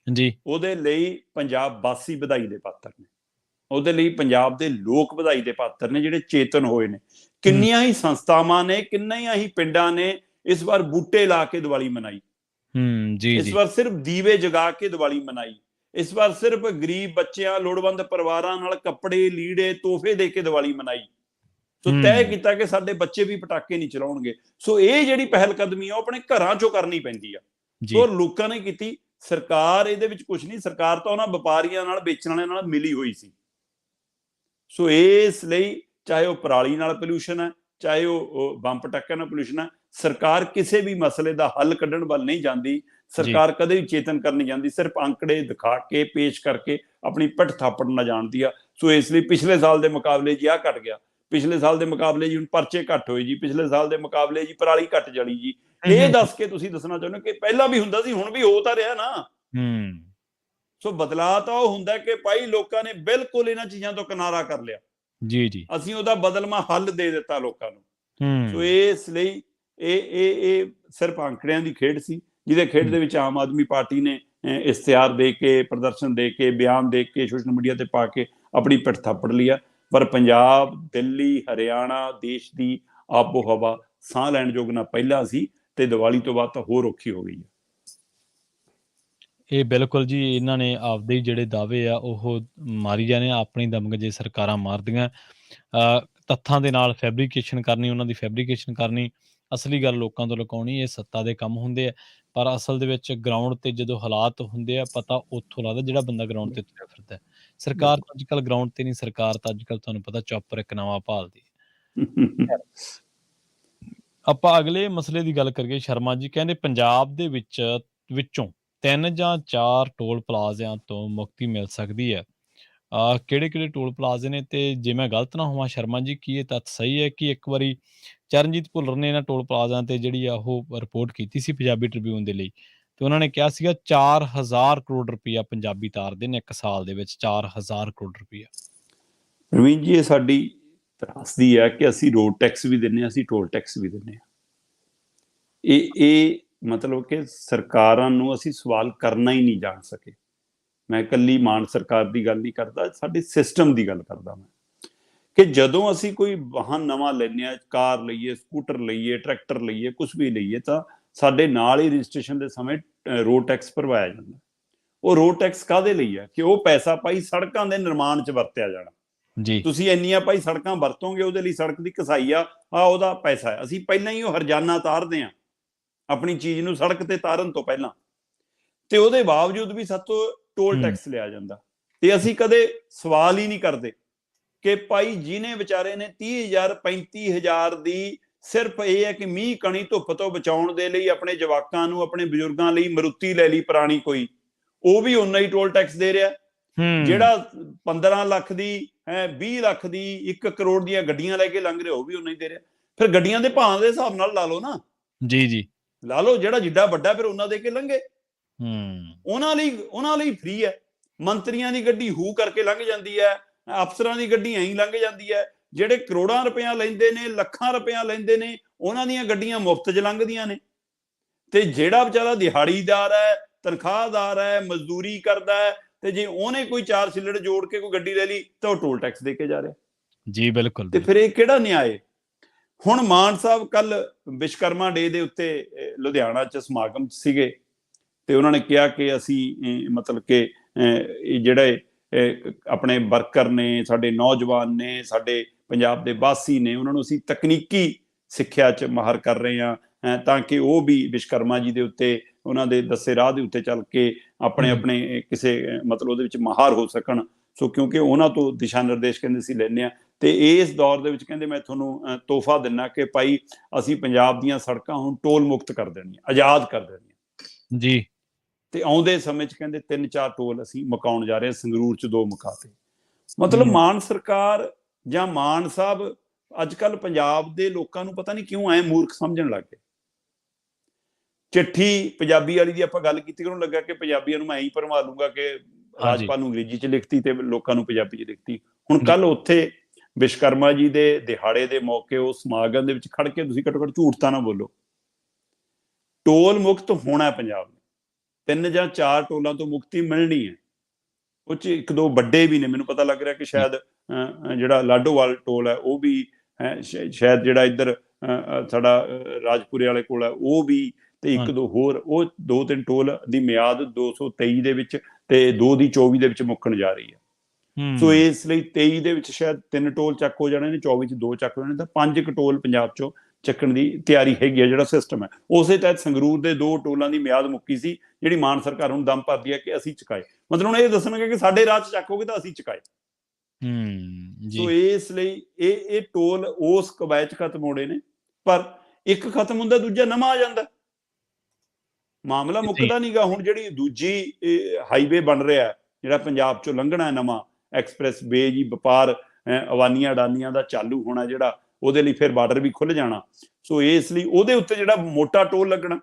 ਜੀ, ਉਹਦੇ ਲਈ ਪੰਜਾਬ ਵਾਸੀ ਵਧਾਈ ਦੇ ਪਾਤਰ ਨੇ, ਉਹਦੇ ਲਈ ਪੰਜਾਬ ਦੇ ਲੋਕ ਵਧਾਈ ਦੇ ਪਾਤਰ ਨੇ ਜਿਹੜੇ ਚੇਤਨ ਹੋਏ ਨੇ। ਕਿੰਨੀਆਂ ਹੀ ਸੰਸਥਾਵਾਂ ਨੇ, ਕਿੰਨੀਆਂ ਹੀ ਪਿੰਡਾਂ ਨੇ ਇਸ ਵਾਰ ਬੂਟੇ ਲਾ ਕੇ ਦੀਵਾਲੀ ਮਨਾਈ। ਇਸ ਵਾਰ ਸਿਰਫ ਦੀਵੇ ਜਗਾ ਕੇ ਦੀਵਾਲੀ ਮਨਾਈ। ਇਸ ਵਾਰ ਸਿਰਫ ਗਰੀਬ ਬੱਚਿਆਂ, ਲੋੜਵੰਦ ਪਰਿਵਾਰਾਂ ਨਾਲ ਕੱਪੜੇ, ਲੀੜੇ, ਤੋਹਫੇ ਦੇ ਕੇ ਦੀਵਾਲੀ ਮਨਾਈ। ਸੋ ਤੈਅ ਕੀਤਾ ਕਿ ਸਾਡੇ ਬੱਚੇ ਵੀ ਪਟਾਕੇ ਨਹੀਂ ਚਲਾਉਣਗੇ। ਸੋ ਇਹ ਜਿਹੜੀ ਪਹਿਲ ਕਦਮੀ ਆ ਉਹ ਆਪਣੇ ਘਰਾਂ ਚੋਂ ਕਰਨੀ ਪੈਂਦੀ ਆ। ਸੋ ਲੋਕਾਂ ਨੇ ਕੀਤੀ, ਸਰਕਾਰ ਇਹਦੇ ਵਿੱਚ ਕੁਝ ਨਹੀਂ, ਸਰਕਾਰ ਤਾਂ ਉਹਨਾਂ ਵਪਾਰੀਆਂ ਨਾਲ, ਵੇਚਣ ਵਾਲਿਆਂ ਨਾਲ ਮਿਲੀ ਹੋਈ ਸੀ। ਸੋ ਇਸ ਲਈ ਚਾਹੇ ਉਹ ਪਰਾਲੀ ਨਾਲ ਪੋਲਿਊਸ਼ਨ ਹੈ, ਚਾਹੇ ਉਹ ਬੰਬ ਪਟਾਕਿਆਂ ਨਾਲ ਪੋਲਿਊਸ਼ਨ ਹੈ, ਸਰਕਾਰ ਕਿਸੇ ਵੀ ਮਸਲੇ ਦਾ ਹੱਲ ਕੱਢਣ ਵੱਲ ਨਹੀਂ ਜਾਂਦੀ। ਸਰਕਾਰ ਕਦੇ ਵੀ ਚੇਤਨ ਕਰਨ ਨਹੀਂ ਜਾਂਦੀ, ਸਿਰਫ ਅੰਕੜੇ ਦਿਖਾ ਕੇ, ਪੇਸ਼ ਕਰਕੇ ਆਪਣੀ ਪਿੱਠ ਥਾਪੜਨਾ ਜਾਣਦੀ ਆ। ਸੋ ਇਸ ਲਈ ਪਿਛਲੇ ਸਾਲ ਦੇ ਮੁਕਾਬਲੇ ਜੀ ਆਹ ਘਟ ਗਿਆ, ਪਿਛਲੇ ਸਾਲ ਦੇ ਮੁਕਾਬਲੇ ਜੀ ਹੁਣ ਪਰਚੇ ਘੱਟ ਹੋਏ ਜੀ, ਪਿਛਲੇ ਸਾਲ ਦੇ ਮੁਕਾਬਲੇ ਜੀ ਪਰਾਲੀ ਘੱਟ ਜਲੀ ਜੀ। ਇਹ ਦੱਸ ਕੇ ਤੁਸੀਂ ਦੱਸਣਾ ਚਾਹੁੰਦੇ ਹੋ ਕਿ ਪਹਿਲਾਂ ਵੀ ਹੁੰਦਾ ਸੀ, ਹੁਣ ਵੀ ਹੋ ਤਾਂ ਰਿਹਾ ਨਾ। ਸੋ ਬਦਲਾਅ ਤਾਂ ਉਹ ਹੁੰਦਾ ਕਿ ਭਾਈ ਲੋਕਾਂ ਨੇ ਬਿਲਕੁਲ ਇਹਨਾਂ ਚੀਜ਼ਾਂ ਤੋਂ ਕਿਨਾਰਾ ਕਰ ਲਿਆ, ਅਸੀਂ ਉਹਦਾ ਬਦਲਵਾਂ ਹੱਲ ਦੇ ਦਿੱਤਾ ਲੋਕਾਂ ਨੂੰ। ਸੋ ਇਸ ਲਈ ਇਹ ਸਿਰਫ ਅੰਕੜਿਆਂ ਦੀ ਖੇਡ ਸੀ, ਜਿਹਦੇ ਖੇਡ ਦੇ ਵਿੱਚ ਆਮ ਆਦਮੀ ਪਾਰਟੀ ਨੇ ਇਸ਼ਤਿਹਾਰ ਦੇ ਕੇ, ਪ੍ਰਦਰਸ਼ਨ ਦੇ ਕੇ, ਬਿਆਨ ਦੇ ਕੇ, ਸੋਸ਼ਲ ਮੀਡੀਆ ਤੇ ਪਾ ਕੇ ਆਪਣੀ ਪਿੱਠ ਥਾਪੜ ਲਿਆ। ਪਰ ਪੰਜਾਬ, ਦਿੱਲੀ, ਹਰਿਆਣਾ ਦੇਸ਼ ਦੀ ਆਬੋ ਹਵਾ ਸਾਹ ਲੈਣ ਯੋਗ ਨਾ ਪਹਿਲਾਂ ਸੀ, ਤੇ ਦੀਵਾਲੀ ਤੋਂ ਬਾਅਦ ਤਾਂ ਹੋਰ ਔਖੀ ਹੋ ਗਈ ਹੈ। ਇਹ ਬਿਲਕੁਲ ਜੀ, ਇਹਨਾਂ ਨੇ ਆਪਦੇ ਜਿਹੜੇ ਦਾਅਵੇ ਆ ਉਹ ਮਾਰੀ ਜਾਣੇ, ਆਪਣੀ ਦਮਗਜੇ ਸਰਕਾਰਾਂ ਮਾਰਦੀਆਂ, ਤੱਥਾਂ ਦੇ ਨਾਲ ਫੈਬਰੀਕੇਸ਼ਨ ਕਰਨੀ, ਉਹਨਾਂ ਦੀ ਫੈਬਰੀਕੇਸ਼ਨ ਕਰਨੀ, ਅਸਲੀ ਗੱਲ ਲੋਕਾਂ ਤੋਂ ਲੁਕਾਉਣੀ। ਇਹ ਸੱਤਾ ਦੇ ਕੰਮ ਹੁੰਦੇ ਆ, ਪਰ ਅਸਲ ਦੇ ਵਿੱਚ ਗਰਾਊਂਡ ਤੇ ਜਦੋਂ ਹਾਲਾਤ ਹੁੰਦੇ ਆ ਪਤਾ ਉੱਥੋਂ ਲੱਗਦਾ ਜਿਹੜਾ ਬੰਦਾ ਗਰਾਊਂਡ ਤੇ ਤੁਰਿਆ ਫਿਰਦਾ। ਸਰਕਾਰ ਤਾਂ ਅੱਜ ਕੱਲ੍ਹ ਗਰਾਊਂਡ ਤੇ ਨਹੀਂ, ਸਰਕਾਰ ਤਾਂ ਅੱਜ ਕੱਲ੍ਹ ਤੁਹਾਨੂੰ ਪਤਾ ਚੌਪਰ ਇੱਕ ਨਵਾਂ ਭਾਲਦੀ। ਆਪਾਂ ਅਗਲੇ ਮਸਲੇ ਦੀ ਗੱਲ ਕਰੀਏ। ਸ਼ਰਮਾ ਜੀ ਕਹਿੰਦੇ ਪੰਜਾਬ ਦੇ ਵਿੱਚੋਂ 3 ਜਾਂ 4 ਟੋਲ ਪਲਾਜ਼ਿਆਂ ਤੋਂ ਮੁਕਤੀ ਮਿਲ ਸਕਦੀ ਹੈ। ਕਿਹੜੇ-ਕਿਹੜੇ ਟੋਲ ਪਲਾਜ਼ੇ ਨੇ ਤੇ ਜੇ ਮੈਂ ਗਲਤ ਨਾ ਹੋਵਾਂ ਸ਼ਰਮਾ ਜੀ, ਕੀ ਇਹ ਤੱਥ ਸਹੀ ਹੈ ਕਿ ਇੱਕ ਵਾਰੀ ਚਰਨਜੀਤ ਭੁੱਲਰ ਨੇ ਇਹਨਾਂ ਟੋਲ ਪਲਾਜ਼ਿਆਂ ਤੇ ਜਿਹੜੀ ਆ ਉਹ ਰਿਪੋਰਟ ਕੀਤੀ ਸੀ ਪੰਜਾਬੀ ਟ੍ਰਿਬਿਊਨ ਦੇ ਲਈ, ਤੇ ਉਹਨਾਂ ਨੇ ਕਿਹਾ ਸੀਗਾ 4000 ਕਰੋੜ ਰੁਪਈਆ ਪੰਜਾਬੀ ਤਾਰਦੇ ਨੇ 1 ਸਾਲ ਦੇ ਵਿੱਚ, 4000 ਕਰੋੜ ਰੁਪਈਆ। ਪ੍ਰਵੀਨ ਜੀ, ਇਹ ਸਾਡੀ ਤਰਾਸਦੀ ਹੈ ਕਿ ਅਸੀਂ ਰੋਡ ਟੈਕਸ ਵੀ ਦਿੰਦੇ ਹਾਂ, ਅਸੀਂ ਟੋਲ ਟੈਕਸ ਵੀ ਦਿੰਦੇ ਹਾਂ। ਇਹ ਮਤਲਬ ਕਿ ਸਰਕਾਰਾਂ ਨੂੰ ਅਸੀਂ ਸਵਾਲ ਕਰਨਾ ਹੀ ਨਹੀਂ ਜਾਣ ਸਕੇ। ਮੈਂ ਇਕੱਲੀ ਮਾਨ ਸਰਕਾਰ ਦੀ ਗੱਲ ਨਹੀਂ ਕਰਦਾ, ਸਾਡੇ ਸਿਸਟਮ ਦੀ ਗੱਲ ਕਰਦਾ ਮੈਂ, ਕਿ ਜਦੋਂ ਅਸੀਂ ਕੋਈ ਵਾਹਨ ਨਵਾਂ ਲੈਂਦੇ ਹਾਂ, ਕਾਰ ਲਈਏ, ਸਕੂਟਰ ਲਈਏ, ਟਰੈਕਟਰ ਲਈਏ, ਕੁਛ ਵੀ ਲਈਏ, ਤਾਂ ਸਾਡੇ ਨਾਲ ਹੀ ਰਜਿਸਟ੍ਰੇਸ਼ਨ ਦੇ ਸਮੇਂ ਰੋਡ ਟੈਕਸ ਭਰਵਾਇਆ ਜਾਂਦਾ। ਉਹ ਰੋਡ ਟੈਕਸ ਕਾਹਦੇ ਲਈ ਹੈ? ਕਿ ਉਹ ਪੈਸਾ ਭਾਈ ਸੜਕਾਂ ਦੇ ਨਿਰਮਾਣ 'ਚ ਵਰਤਿਆ ਜਾਣਾ ਜੀ। ਤੁਸੀਂ ਇੰਨੀਆਂ ਭਾਈ ਸੜਕਾਂ ਵਰਤੋਗੇ, ਉਹਦੇ ਲਈ ਸੜਕ ਦੀ ਘਸਾਈ ਆ ਉਹਦਾ ਪੈਸਾ ਹੈ। ਅਸੀਂ ਪਹਿਲਾਂ ਹੀ ਉਹ ਹਰਜਾਨਾ ਤਾਰਦੇ ਹਾਂ ਆਪਣੀ ਚੀਜ਼ ਨੂੰ ਸੜਕ ਤੇ ਤਾਰਨ ਤੋਂ ਪਹਿਲਾਂ, ਤੇ ਉਹਦੇ ਬਾਵਜੂਦ ਵੀ ਸਾਤੋਂ ਟੋਲ ਟੈਕਸ ਲਿਆ ਜਾਂਦਾ। ਤੇ ਅਸੀਂ ਕਦੇ ਸਵਾਲ ਹੀ ਨਹੀਂ ਕਰਦੇ ਕਿ ਭਾਈ ਜਿਹਨੇ ਵਿਚਾਰੇ ਨੇ 30,000 35,000 ਦੀ ਸਿਰਫ ਇਹ ਹੈ ਕਿ ਮੀਂਹ ਕਣੀ ਧੁੱਪ ਤੋਂ ਬਚਾਉਣ ਦੇ ਲਈ ਆਪਣੇ ਜਵਾਕਾਂ ਨੂੰ, ਆਪਣੇ ਬਜ਼ੁਰਗਾਂ ਲਈ ਮਰੂਤੀ ਲੈ ਲਈ ਪੁਰਾਣੀ ਕੋਈ, ਉਹ ਵੀ ਓਨਾ ਹੀ ਟੋਲ ਟੈਕਸ ਦੇ ਰਿਹਾ। ਜਿਹੜਾ 15 ਲੱਖ ਦੀ 20 ਲੱਖ ਦੀ 1 ਕਰੋੜ ਦੀਆਂ ਗੱਡੀਆਂ ਲੈ ਕੇ ਲੰਘ ਰਿਹਾ, ਉਹ ਵੀ ਓਨਾ ਹੀ ਦੇ ਰਿਹਾ। ਫਿਰ ਗੱਡੀਆਂ ਦੇ ਭਾਅ ਦੇ ਹਿਸਾਬ ਨਾਲ ਲਾ ਲਓ ਨਾ, ਜੀ ਲਾ ਲਓ, ਜਿਹੜਾ ਜਿੱਡਾ ਵੱਡਾ ਫਿਰ ਉਹਨਾਂ ਦੇ ਕੇ ਲੰਘੇ। ਉਹਨਾਂ ਲਈ ਫ੍ਰੀ ਹੈ। ਮੰਤਰੀਆਂ ਦੀ ਗੱਡੀ ਹੂ ਕਰਕੇ ਲੰਘ ਜਾਂਦੀ ਹੈ, ਅਫਸਰਾਂ ਦੀ ਗੱਡੀ ਐਂ ਲੰਘ ਜਾਂਦੀ ਹੈ। ਜਿਹੜੇ ਕਰੋੜਾਂ ਰੁਪਇਆ ਲੈਂਦੇ ਨੇ, ਲੱਖਾਂ ਰੁਪਇਆ ਲੈਂਦੇ ਨੇ, ਉਹਨਾਂ ਦੀਆਂ ਗੱਡੀਆਂ ਮੁਫਤ 'ਚ ਲੰਘਦੀਆਂ ਨੇ। ਤੇ ਜਿਹੜਾ ਵਿਚਾਰਾ ਦਿਹਾੜੀਦਾਰ ਹੈ, ਤਨਖਾਹਦਾਰ ਹੈ, ਮਜ਼ਦੂਰੀ ਕਰਦਾ ਹੈ, ਤੇ ਜੇ ਉਹਨੇ ਕੋਈ 4 ਸਿਲੜ ਜੋੜ ਕੇ ਕੋਈ ਗੱਡੀ ਲੈ ਲਈ ਤਾਂ ਉਹ ਟੋਲ ਟੈਕਸ ਦੇ ਕੇ ਜਾ ਰਿਹਾ ਜੀ। ਬਿਲਕੁਲ। ਤੇ ਫਿਰ ਇਹ ਕਿਹੜਾ ਨਿਆਂ ਹੈ? ਹੁਣ ਮਾਨ ਸਾਹਿਬ ਕੱਲ ਵਿਸ਼ਵਕਰਮਾ ਡੇ ਦੇ ਉੱਤੇ ਲੁਧਿਆਣਾ 'ਚ ਸਮਾਗਮ ਸੀਗੇ, ਤੇ ਉਹਨਾਂ ਨੇ ਕਿਹਾ ਕਿ ਅਸੀਂ ਮਤਲਬ ਕਿ ਜਿਹੜੇ ਆਪਣੇ ਵਰਕਰ ਨੇ, ਸਾਡੇ ਨੌਜਵਾਨ ਨੇ, ਸਾਡੇ ਪੰਜਾਬ ਦੇ ਵਾਸੀ ਨੇ, ਉਹਨਾਂ ਨੂੰ ਅਸੀਂ ਤਕਨੀਕੀ ਸਿੱਖਿਆ 'ਚ ਮਾਹਰ ਕਰ ਰਹੇ ਹਾਂ, ਤਾਂ ਕਿ ਉਹ ਵੀ ਵਿਸ਼ਵਕਰਮਾ ਜੀ ਦੇ ਉੱਤੇ, ਉਹਨਾਂ ਦੇ ਦੱਸੇ ਰਾਹ ਦੇ ਉੱਤੇ ਚੱਲ ਕੇ ਆਪਣੇ ਕਿਸੇ ਮਤਲਬ ਉਹਦੇ ਵਿੱਚ ਮਾਹਰ ਹੋ ਸਕਣ। ਸੋ ਕਿਉਂਕਿ ਉਹਨਾਂ ਤੋਂ ਦਿਸ਼ਾ ਨਿਰਦੇਸ਼ ਕਹਿੰਦੇ ਅਸੀਂ ਲੈਂਦੇ ਹਾਂ। ਤੇ ਇਸ ਦੌਰ ਦੇ ਵਿੱਚ ਕਹਿੰਦੇ ਮੈਂ ਤੁਹਾਨੂੰ ਤੋਹਫਾ ਦਿੰਦਾ ਕਿ ਭਾਈ ਅਸੀਂ ਪੰਜਾਬ ਦੀਆਂ ਸੜਕਾਂ ਹੁਣ ਟੋਲ ਮੁਕਤ ਕਰ ਦੇਣੀਆਂ, ਆਜ਼ਾਦ ਕਰ ਦੇਣੀਆਂ ਜੀ। ਤੇ ਆਉਂਦੇ ਸਮੇਂ 'ਚ ਕਹਿੰਦੇ 3-4 ਟੋਲ ਅਸੀਂ ਮੁਕਾਉਣ ਜਾ ਰਹੇ ਹਾਂ, ਸੰਗਰੂਰ 'ਚ 2 ਮੁਕਾਤੇ। ਮਤਲਬ ਮਾਨ ਸਰਕਾਰ ਜਾਂ ਮਾਨ ਸਾਹਿਬ ਅੱਜ ਕੱਲ ਪੰਜਾਬ ਦੇ ਲੋਕਾਂ ਨੂੰ ਪਤਾ ਨਹੀਂ ਕਿਉਂ ਐ ਮੂਰਖ ਸਮਝਣ ਲੱਗ ਗਏ। ਚਿੱਠੀ ਪੰਜਾਬੀ ਵਾਲੀ ਦੀ ਆਪਾਂ ਗੱਲ ਕੀਤੀ, ਉਹਨੂੰ ਲੱਗਾ ਕਿ ਪੰਜਾਬੀਆਂ ਨੂੰ ਮੈਂ ਐਂ ਭਰਵਾ ਲੂੰਗਾ ਕਿ ਰਾਜਪਾਲ ਨੂੰ ਅੰਗਰੇਜ਼ੀ 'ਚ ਲਿਖਤੀ ਤੇ ਲੋਕਾਂ ਨੂੰ ਪੰਜਾਬੀ 'ਚ ਲਿਖਤੀ। ਹੁਣ ਕੱਲ ਉੱਥੇ ਵਿਸ਼ਵਕਰਮਾ ਜੀ ਦੇ ਦਿਹਾੜੇ ਦੇ ਮੌਕੇ ਉਸ ਸਮਾਗਮ ਦੇ ਵਿੱਚ ਖੜ ਕੇ ਤੁਸੀਂ ਘੱਟੋ ਘੱਟ ਝੂਠ ਤਾਂ ਨਾ ਬੋਲੋ। ਟੋਲ ਮੁਕਤ ਹੋਣਾ ਪੰਜਾਬ ਨੇ, 3 ਜਾਂ 4 ਟੋਲਾਂ ਤੋਂ ਮੁਕਤੀ ਮਿਲਣੀ ਹੈ। ਉਹ 'ਚ 1-2 ਵੱਡੇ ਵੀ ਨੇ, ਮੈਨੂੰ ਪਤਾ ਲੱਗ ਰਿਹਾ ਕਿ ਸ਼ਾਇਦ ਜਿਹੜਾ ਲਾਡੋਵਾਲ ਟੋਲ ਹੈ ਉਹ ਵੀ ਸ਼ਾਇਦ ਜਿਹੜਾ ਇੱਧਰ ਸਾਡਾ ਰਾਜਪੁਰੇ ਵਾਲੇ ਕੋਲ ਹੈ ਉਹ ਵੀ, ਤੇ 1-2 ਹੋਰ, ਉਹ 2-3 ਟੋਲ ਦੀ ਮਿਆਦ 223 ਦੇ ਵਿੱਚ ਤੇ 2 ਦੀ 24 ਦੇ ਵਿੱਚ ਮੁੱਕਣ ਜਾ ਰਹੀ ਹੈ। ਸੋ ਇਸ ਲਈ 23 ਦੇ ਵਿੱਚ ਸ਼ਾਇਦ 3 ਟੋਲ ਚੱਕ ਹੋ ਜਾਣੇ ਨੇ, 24 'ਚ 2 ਚੱਕ ਹੋ ਜਾਣੇ, ਤਾਂ 5 ਟੋਲ ਪੰਜਾਬ 'ਚੋਂ ਚੱਕਣ ਦੀ ਤਿਆਰੀ ਹੈਗੀ ਆ। ਜਿਹੜਾ ਸਿਸਟਮ ਹੈ ਉਸੇ ਤਹਿਤ ਸੰਗਰੂਰ ਦੇ 2 ਟੋਲਾਂ ਦੀ ਮਿਆਦ ਮੁੱਕੀ ਸੀ, ਜਿਹੜੀ ਮਾਨ ਸਰਕਾਰ ਹੁਣ ਦਮ ਭਰਦੀ ਹੈ ਕਿ ਅਸੀਂ ਚੁਕਾਏ। ਮਤਲਬ ਹੁਣ ਇਹ ਦੱਸਣਗੇ ਕਿ ਸਾਡੇ ਰਾਹ 'ਚ ਚੱਕੋਗੇ ਤਾਂ ਅਸੀਂ ਚੁਕਾਏ। ਸੋ ਇਸ ਲਈ ਇਹ ਟੋਲ ਉਸ ਕਵਾਇਦ ਖਤਮ ਹੋਣੇ ਨੇ, ਪਰ ਇੱਕ ਖਤਮ ਹੁੰਦਾ ਦੂਜਾ ਨਵਾਂ ਆ ਜਾਂਦਾ। ਮਾਮਲਾ ਮੁੱਕਦਾ ਨੀਗਾ। ਹੁਣ ਜਿਹੜੀ ਦੂਜੀ ਹਾਈਵੇ ਬਣ ਰਿਹਾ, ਜਿਹੜਾ ਪੰਜਾਬ 'ਚੋਂ ਲੰਘਣਾ ਨਵਾਂ ਐਕਸਪ੍ਰੈਸ ਵੇ ਜੀ, ਵਪਾਰ ਅਵਾਨੀਆਂ ਅਡਾਨੀਆਂ ਦਾ ਚਾਲੂ ਹੋਣਾ, ਜਿਹੜਾ ਉਹਦੇ ਲਈ ਫਿਰ ਬਾਰਡਰ ਵੀ ਖੁੱਲ ਜਾਣਾ। ਸੋ ਇਸ ਲਈ ਉਹਦੇ ਉੱਤੇ ਜਿਹੜਾ ਮੋਟਾ ਟੋਲ ਲੱਗਣਾ,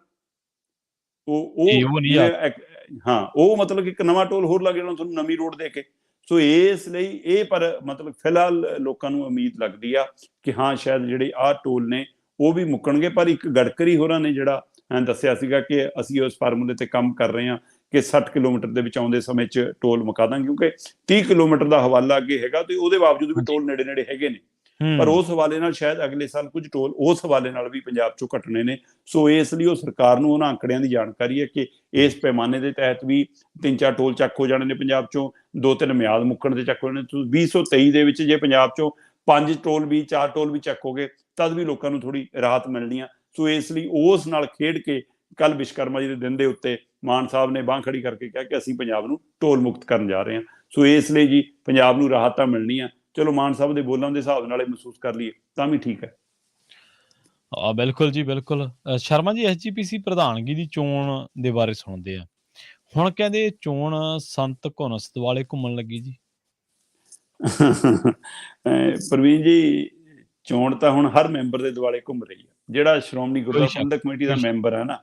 ਉਹ ਮਤਲਬ ਕਿ ਇੱਕ ਨਵਾਂ ਟੋਲ ਹੋਰ ਲੱਗ ਜਾਣਾ ਤੁਹਾਨੂੰ, ਨਵੀਂ ਰੋਡ ਦੇ ਕੇ। ਸੋ ਇਸ ਲਈ ਇਹ ਪਰ ਮਤਲਬ ਫਿਲਹਾਲ ਲੋਕਾਂ ਨੂੰ ਉਮੀਦ ਲੱਗਦੀ ਆ ਕਿ ਹਾਂ ਸ਼ਾਇਦ ਜਿਹੜੇ ਆਹ ਟੋਲ ਨੇ ਉਹ ਵੀ ਮੁੱਕਣਗੇ। ਪਰ ਇੱਕ ਗਡਕਰੀ ਹੋਰਾਂ ਨੇ ਜਿਹੜਾ ਦੱਸਿਆ ਸੀਗਾ ਕਿ ਅਸੀਂ ਉਸ ਫਾਰਮੂਲੇ ਤੇ ਕੰਮ ਕਰ ਰਹੇ ਹਾਂ ਕਿ 60 ਕਿਲੋਮੀਟਰ ਦੇ ਵਿੱਚ ਆਉਂਦੇ ਸਮੇਂ 'ਚ ਟੋਲ ਮੁਕਾ ਦਾਂਗੇ, ਕਿਉਂਕਿ 30 ਕਿਲੋਮੀਟਰ ਦਾ ਹਵਾਲਾ ਅੱਗੇ ਹੈਗਾ ਤੇ ਉਹਦੇ ਬਾਵਜੂਦ ਵੀ ਟੋਲ ਨੇੜੇ ਨੇੜੇ ਹੈਗੇ ਨੇ। ਪਰ ਉਸ ਹਵਾਲੇ ਨਾਲ ਸ਼ਾਇਦ ਅਗਲੇ ਸਾਲ ਕੁਝ ਟੋਲ ਉਸ ਹਵਾਲੇ ਨਾਲ ਵੀ ਪੰਜਾਬ 'ਚੋਂ ਘਟਣੇ ਨੇ। ਸੋ ਇਸ ਲਈ ਉਹ ਸਰਕਾਰ ਨੂੰ ਉਹਨਾਂ ਅੰਕੜਿਆਂ ਦੀ ਜਾਣਕਾਰੀ ਹੈ ਕਿ ਇਸ ਪੈਮਾਨੇ ਦੇ ਤਹਿਤ ਵੀ 3-4 ਟੋਲ ਚੱਕ ਹੋ ਜਾਣੇ ਨੇ ਪੰਜਾਬ 'ਚੋਂ, 2-3 ਮਿਆਦ ਮੁੱਕਣ ਤੇ ਚੱਕ ਹੋ ਜਾਣੇ। 2023 ਦੇ ਵਿੱਚ ਜੇ ਪੰਜਾਬ 'ਚੋਂ 5 ਟੋਲ ਵੀ 4 ਟੋਲ ਵੀ ਚੱਕ ਹੋ ਗਏ ਤਦ ਵੀ ਲੋਕਾਂ ਨੂੰ ਥੋੜੀ ਰਾਹਤ ਮਿਲਣੀ ਆ। ਸੋ ਇਸ ਲਈ ਉਸ ਨਾਲ ਖੇਡ ਕੇ ਕੱਲ ਵਿਸ਼ਵਕਰਮਾ ਜੀ ਦੇ ਦਿਨ ਦੇ ਉੱਤੇ ਮਾਨ ਸਾਹਿਬ ਨੇ ਬਾਂਹ ਖੜੀ ਕਰਕੇ ਕਿਹਾ ਕਿ ਅਸੀਂ ਪੰਜਾਬ ਨੂੰ ਟੋਲ ਮੁਕਤ ਕਰਨ ਜਾ ਰਹੇ ਹਾਂ। ਸੋ ਇਸ ਲਈ ਜੀ ਪੰਜਾਬ ਨੂੰ ਰਾਹਤ ਤਾਂ ਮਿਲਣੀ ਆ। ਚਲੋ ਮਾਨ ਸਾਹਿਬ ਦੇ ਬੋਲਾਂ ਦੇ ਹਿਸਾਬ ਨਾਲ ਮਹਿਸੂਸ ਕਰ ਲਈਏ ਤਾਂ ਵੀ ਠੀਕ ਹੈ। ਬਿਲਕੁਲ ਜੀ, ਬਿਲਕੁਲ। ਸ਼ਰਮਾ ਜੀ, SGPC ਪ੍ਰਧਾਨਗੀ ਦੀ ਚੋਣ ਦੇ ਬਾਰੇ ਸੁਣਦੇ ਆ। ਹੁਣ ਕਹਿੰਦੇ ਚੋਣ ਸੰਤ ਘੁਨਸ ਦੁਆਲੇ ਘੁੰਮਣ ਲੱਗੀ ਜੀ। ਪ੍ਰਵੀਨ ਜੀ, ਚੋਣ ਤਾਂ ਹੁਣ ਹਰ ਮੈਂਬਰ ਦੇ ਦੁਆਲੇ ਘੁੰਮ ਰਹੀ ਹੈ। ਜਿਹੜਾ ਸ਼੍ਰੋਮਣੀ ਗੁਰਦੁਆਰਾ ਪ੍ਰਬੰਧਕ ਕਮੇਟੀ ਦਾ ਮੈਂਬਰ ਹੈ ਨਾ,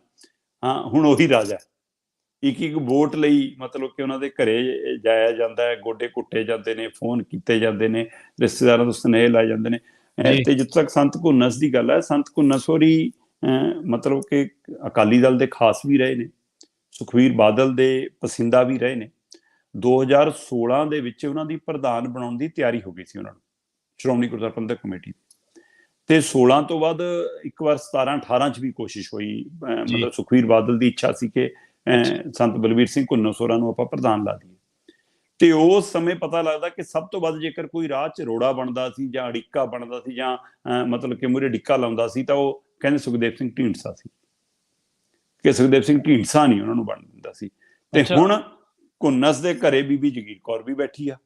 ਹਾਂ, ਹੁਣ ਉਹੀ ਰਾਜਾ। ਇੱਕ ਇੱਕ ਵੋਟ ਲਈ ਮਤਲਬ ਕਿ ਉਹਨਾਂ ਦੇ ਘਰੇ ਜਾਇਆ ਜਾਂਦਾ ਹੈ, ਗੋਡੇ ਕੁੱਟੇ ਜਾਂਦੇ ਨੇ, ਫੋਨ ਕੀਤੇ ਜਾਂਦੇ ਨੇ, ਰਿਸ਼ਤੇਦਾਰਾਂ ਤੋਂ ਸੁਨੇਹੇ ਲਾਏ ਜਾਂਦੇ ਨੇ। ਤੇ ਜਿੱਥੋਂ ਤੱਕ ਸੰਤ ਘੁੰਨਸ ਦੀ ਗੱਲ ਹੈ, ਸੰਤ ਘੁੰਨਸ ਹੋਰੀ ਮਤਲਬ ਕਿ ਅਕਾਲੀ ਦਲ ਦੇ ਖਾਸ ਵੀ ਰਹੇ ਨੇ, ਸੁਖਬੀਰ ਬਾਦਲ ਦੇ ਪਸੰਦੀਦਾ ਵੀ ਰਹੇ ਨੇ। 2016 ਦੇ ਵਿੱਚ ਉਹਨਾਂ ਦੀ ਪ੍ਰਧਾਨ ਬਣਾਉਣ ਦੀ ਤਿਆਰੀ ਹੋ ਗਈ ਸੀ ਉਹਨਾਂ ਨੂੰ, ਸ਼੍ਰੋਮਣੀ ਗੁਰਦੁਆਰਾ ਪ੍ਰਬੰਧਕ ਕਮੇਟੀ। ਤੇ 16 ਤੋਂ ਬਾਅਦ ਇੱਕ ਵਾਰ 17-18 ਚ ਵੀ ਕੋਸ਼ਿਸ਼ ਹੋਈ, ਮਤਲਬ ਸੁਖਬੀਰ ਬਾਦਲ ਦੀ ਇੱਛਾ ਸੀ ਕਿ ਸੰਤ ਬਲਵੀਰ ਸਿੰਘ ਘੁੰਨਸ ਹੋਰਾਂ ਨੂੰ ਆਪਾਂ ਪ੍ਰਧਾਨ ਲਾ ਦਈਏ। ਤੇ ਉਸ ਸਮੇਂ ਪਤਾ ਲੱਗਦਾ ਕਿ ਸਭ ਤੋਂ ਵੱਧ ਜੇਕਰ ਕੋਈ ਰਾਹ 'ਚ ਰੋੜਾ ਬਣਦਾ ਸੀ ਜਾਂ ਅੜਿੱਕਾ ਬਣਦਾ ਸੀ ਜਾਂ ਮਤਲਬ ਕਿ ਮੂਹਰੇ ਡਿੱਕਾ ਲਾਉਂਦਾ ਸੀ, ਤਾਂ ਉਹ ਕਹਿੰਦੇ ਸੁਖਦੇਵ ਸਿੰਘ ਢੀਂਡਸਾ ਸੀ, ਕਿ ਸੁਖਦੇਵ ਸਿੰਘ ਢੀਂਡਸਾ ਨਹੀਂ ਉਹਨਾਂ ਨੂੰ ਬਣ ਦਿੰਦਾ ਸੀ। ਤੇ ਹੁਣ ਘੁੰਨਸ ਦੇ ਘਰੇ ਬੀਬੀ ਜਗੀਰ ਕੌਰ ਵੀ ਬੈਠੀ ਆ,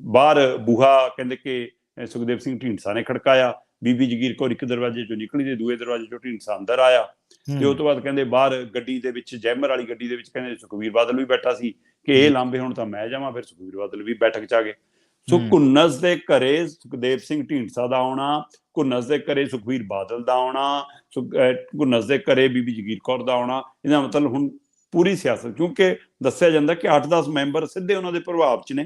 ਬਾਹਰ ਬੂਹਾ ਕਹਿੰਦੇ ਕਿ ਸੁਖਦੇਵ ਸਿੰਘ ਢੀਂਡਸਾ ਨੇ ਖੜਕਾਇਆ, ਬੀਬੀ ਜਗੀਰ ਕੌਰ ਇੱਕ ਦਰਵਾਜ਼ੇ ਚੋਂ ਨਿਕਲੀ ਤੇ ਦੂਏ ਦਰਵਾਜ਼ੇ ਚੋਂ ਢੀਂਡਸਾ ਅੰਦਰ ਆਇਆ। ਤੇ ਉਸ ਤੋਂ ਬਾਅਦ ਕਹਿੰਦੇ ਬਾਹਰ ਗੱਡੀ ਦੇ ਵਿੱਚ, ਜੈਮਰ ਵਾਲੀ ਗੱਡੀ ਦੇ ਵਿੱਚ, ਕਹਿੰਦੇ ਸੁਖਬੀਰ ਬਾਦਲ ਵੀ ਬੈਠਾ ਸੀ ਕਿ ਇਹ ਲਾਂਬੇ ਹੁਣ ਤਾਂ ਮੈਂ ਜਾਵਾਂ। ਫਿਰ ਸੁਖਬੀਰ ਬਾਦਲ ਵੀ ਬੈਠਕ ਚ ਆ ਗਏ। ਸੋ ਘੁੰਨਸ ਦੇ ਘਰੇ ਸੁਖਦੇਵ ਸਿੰਘ ਢੀਂਡਸਾ ਦਾ ਆਉਣਾ, ਘੁੰਨਸ ਦੇ ਘਰੇ ਸੁਖਬੀਰ ਬਾਦਲ ਦਾ ਆਉਣਾ, ਘੁੰਨਸ ਦੇ ਘਰੇ ਬੀਬੀ ਜਗੀਰ ਕੌਰ ਦਾ ਆਉਣਾ, ਇਹਦਾ ਮਤਲਬ ਹੁਣ ਪੂਰੀ ਸਿਆਸਤ, ਕਿਉਂਕਿ ਦੱਸਿਆ ਜਾਂਦਾ ਕਿ 8-10 ਮੈਂਬਰ ਸਿੱਧੇ ਉਹਨਾਂ ਦੇ ਪ੍ਰਭਾਵ ਚ ਨੇ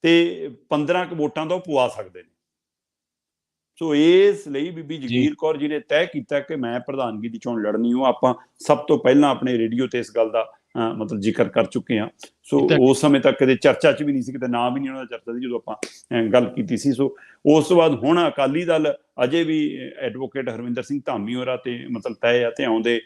ਤੇ 15 ਕੁ ਵੋਟਾਂ ਦਾ ਉਹ ਪਵਾ ਸਕਦੇ ਨੇ। ਸੋ ਇਸ ਲਈ ਬੀਬੀ ਜਗੀਰ ਕੌਰ ਜੀ ਨੇ ਤੈਅ ਕੀਤਾ ਕਿ ਮੈਂ ਪ੍ਰਧਾਨਗੀ ਦੀ ਚੋਣ ਲੜਨੀ। ਉਹ ਆਪਾਂ ਸਭ ਤੋਂ ਪਹਿਲਾਂ ਆਪਣੇ ਰੇਡੀਓ ਤੇ ਇਸ ਗੱਲ ਦਾ ਮਤਲਬ ਜ਼ਿਕਰ ਕਰ ਚੁੱਕੇ ਹਾਂ। ਸੋ ਉਸ ਸਮੇਂ ਤੱਕ ਕਦੇ ਚਰਚਾ ਚ ਵੀ ਨਹੀਂ ਸੀ, ਕਿਤੇ ਨਾਂ ਵੀ ਨਹੀਂ ਉਹਨਾਂ ਦਾ ਚਰਚਾ ਸੀ ਜਦੋਂ ਆਪਾਂ ਗੱਲ ਕੀਤੀ ਸੀ। ਸੋ ਉਸ ਤੋਂ ਬਾਅਦ ਹੁਣ ਅਕਾਲੀ ਦਲ ਅਜੇ ਵੀ ਐਡਵੋਕੇਟ ਹਰਵਿੰਦਰ ਸਿੰਘ ਧਾਮੀ ਹੋਰਾਂ ਤੇ ਮਤਲਬ ਤੈਅ ਆ ਤੇ ਆਉਂਦੇ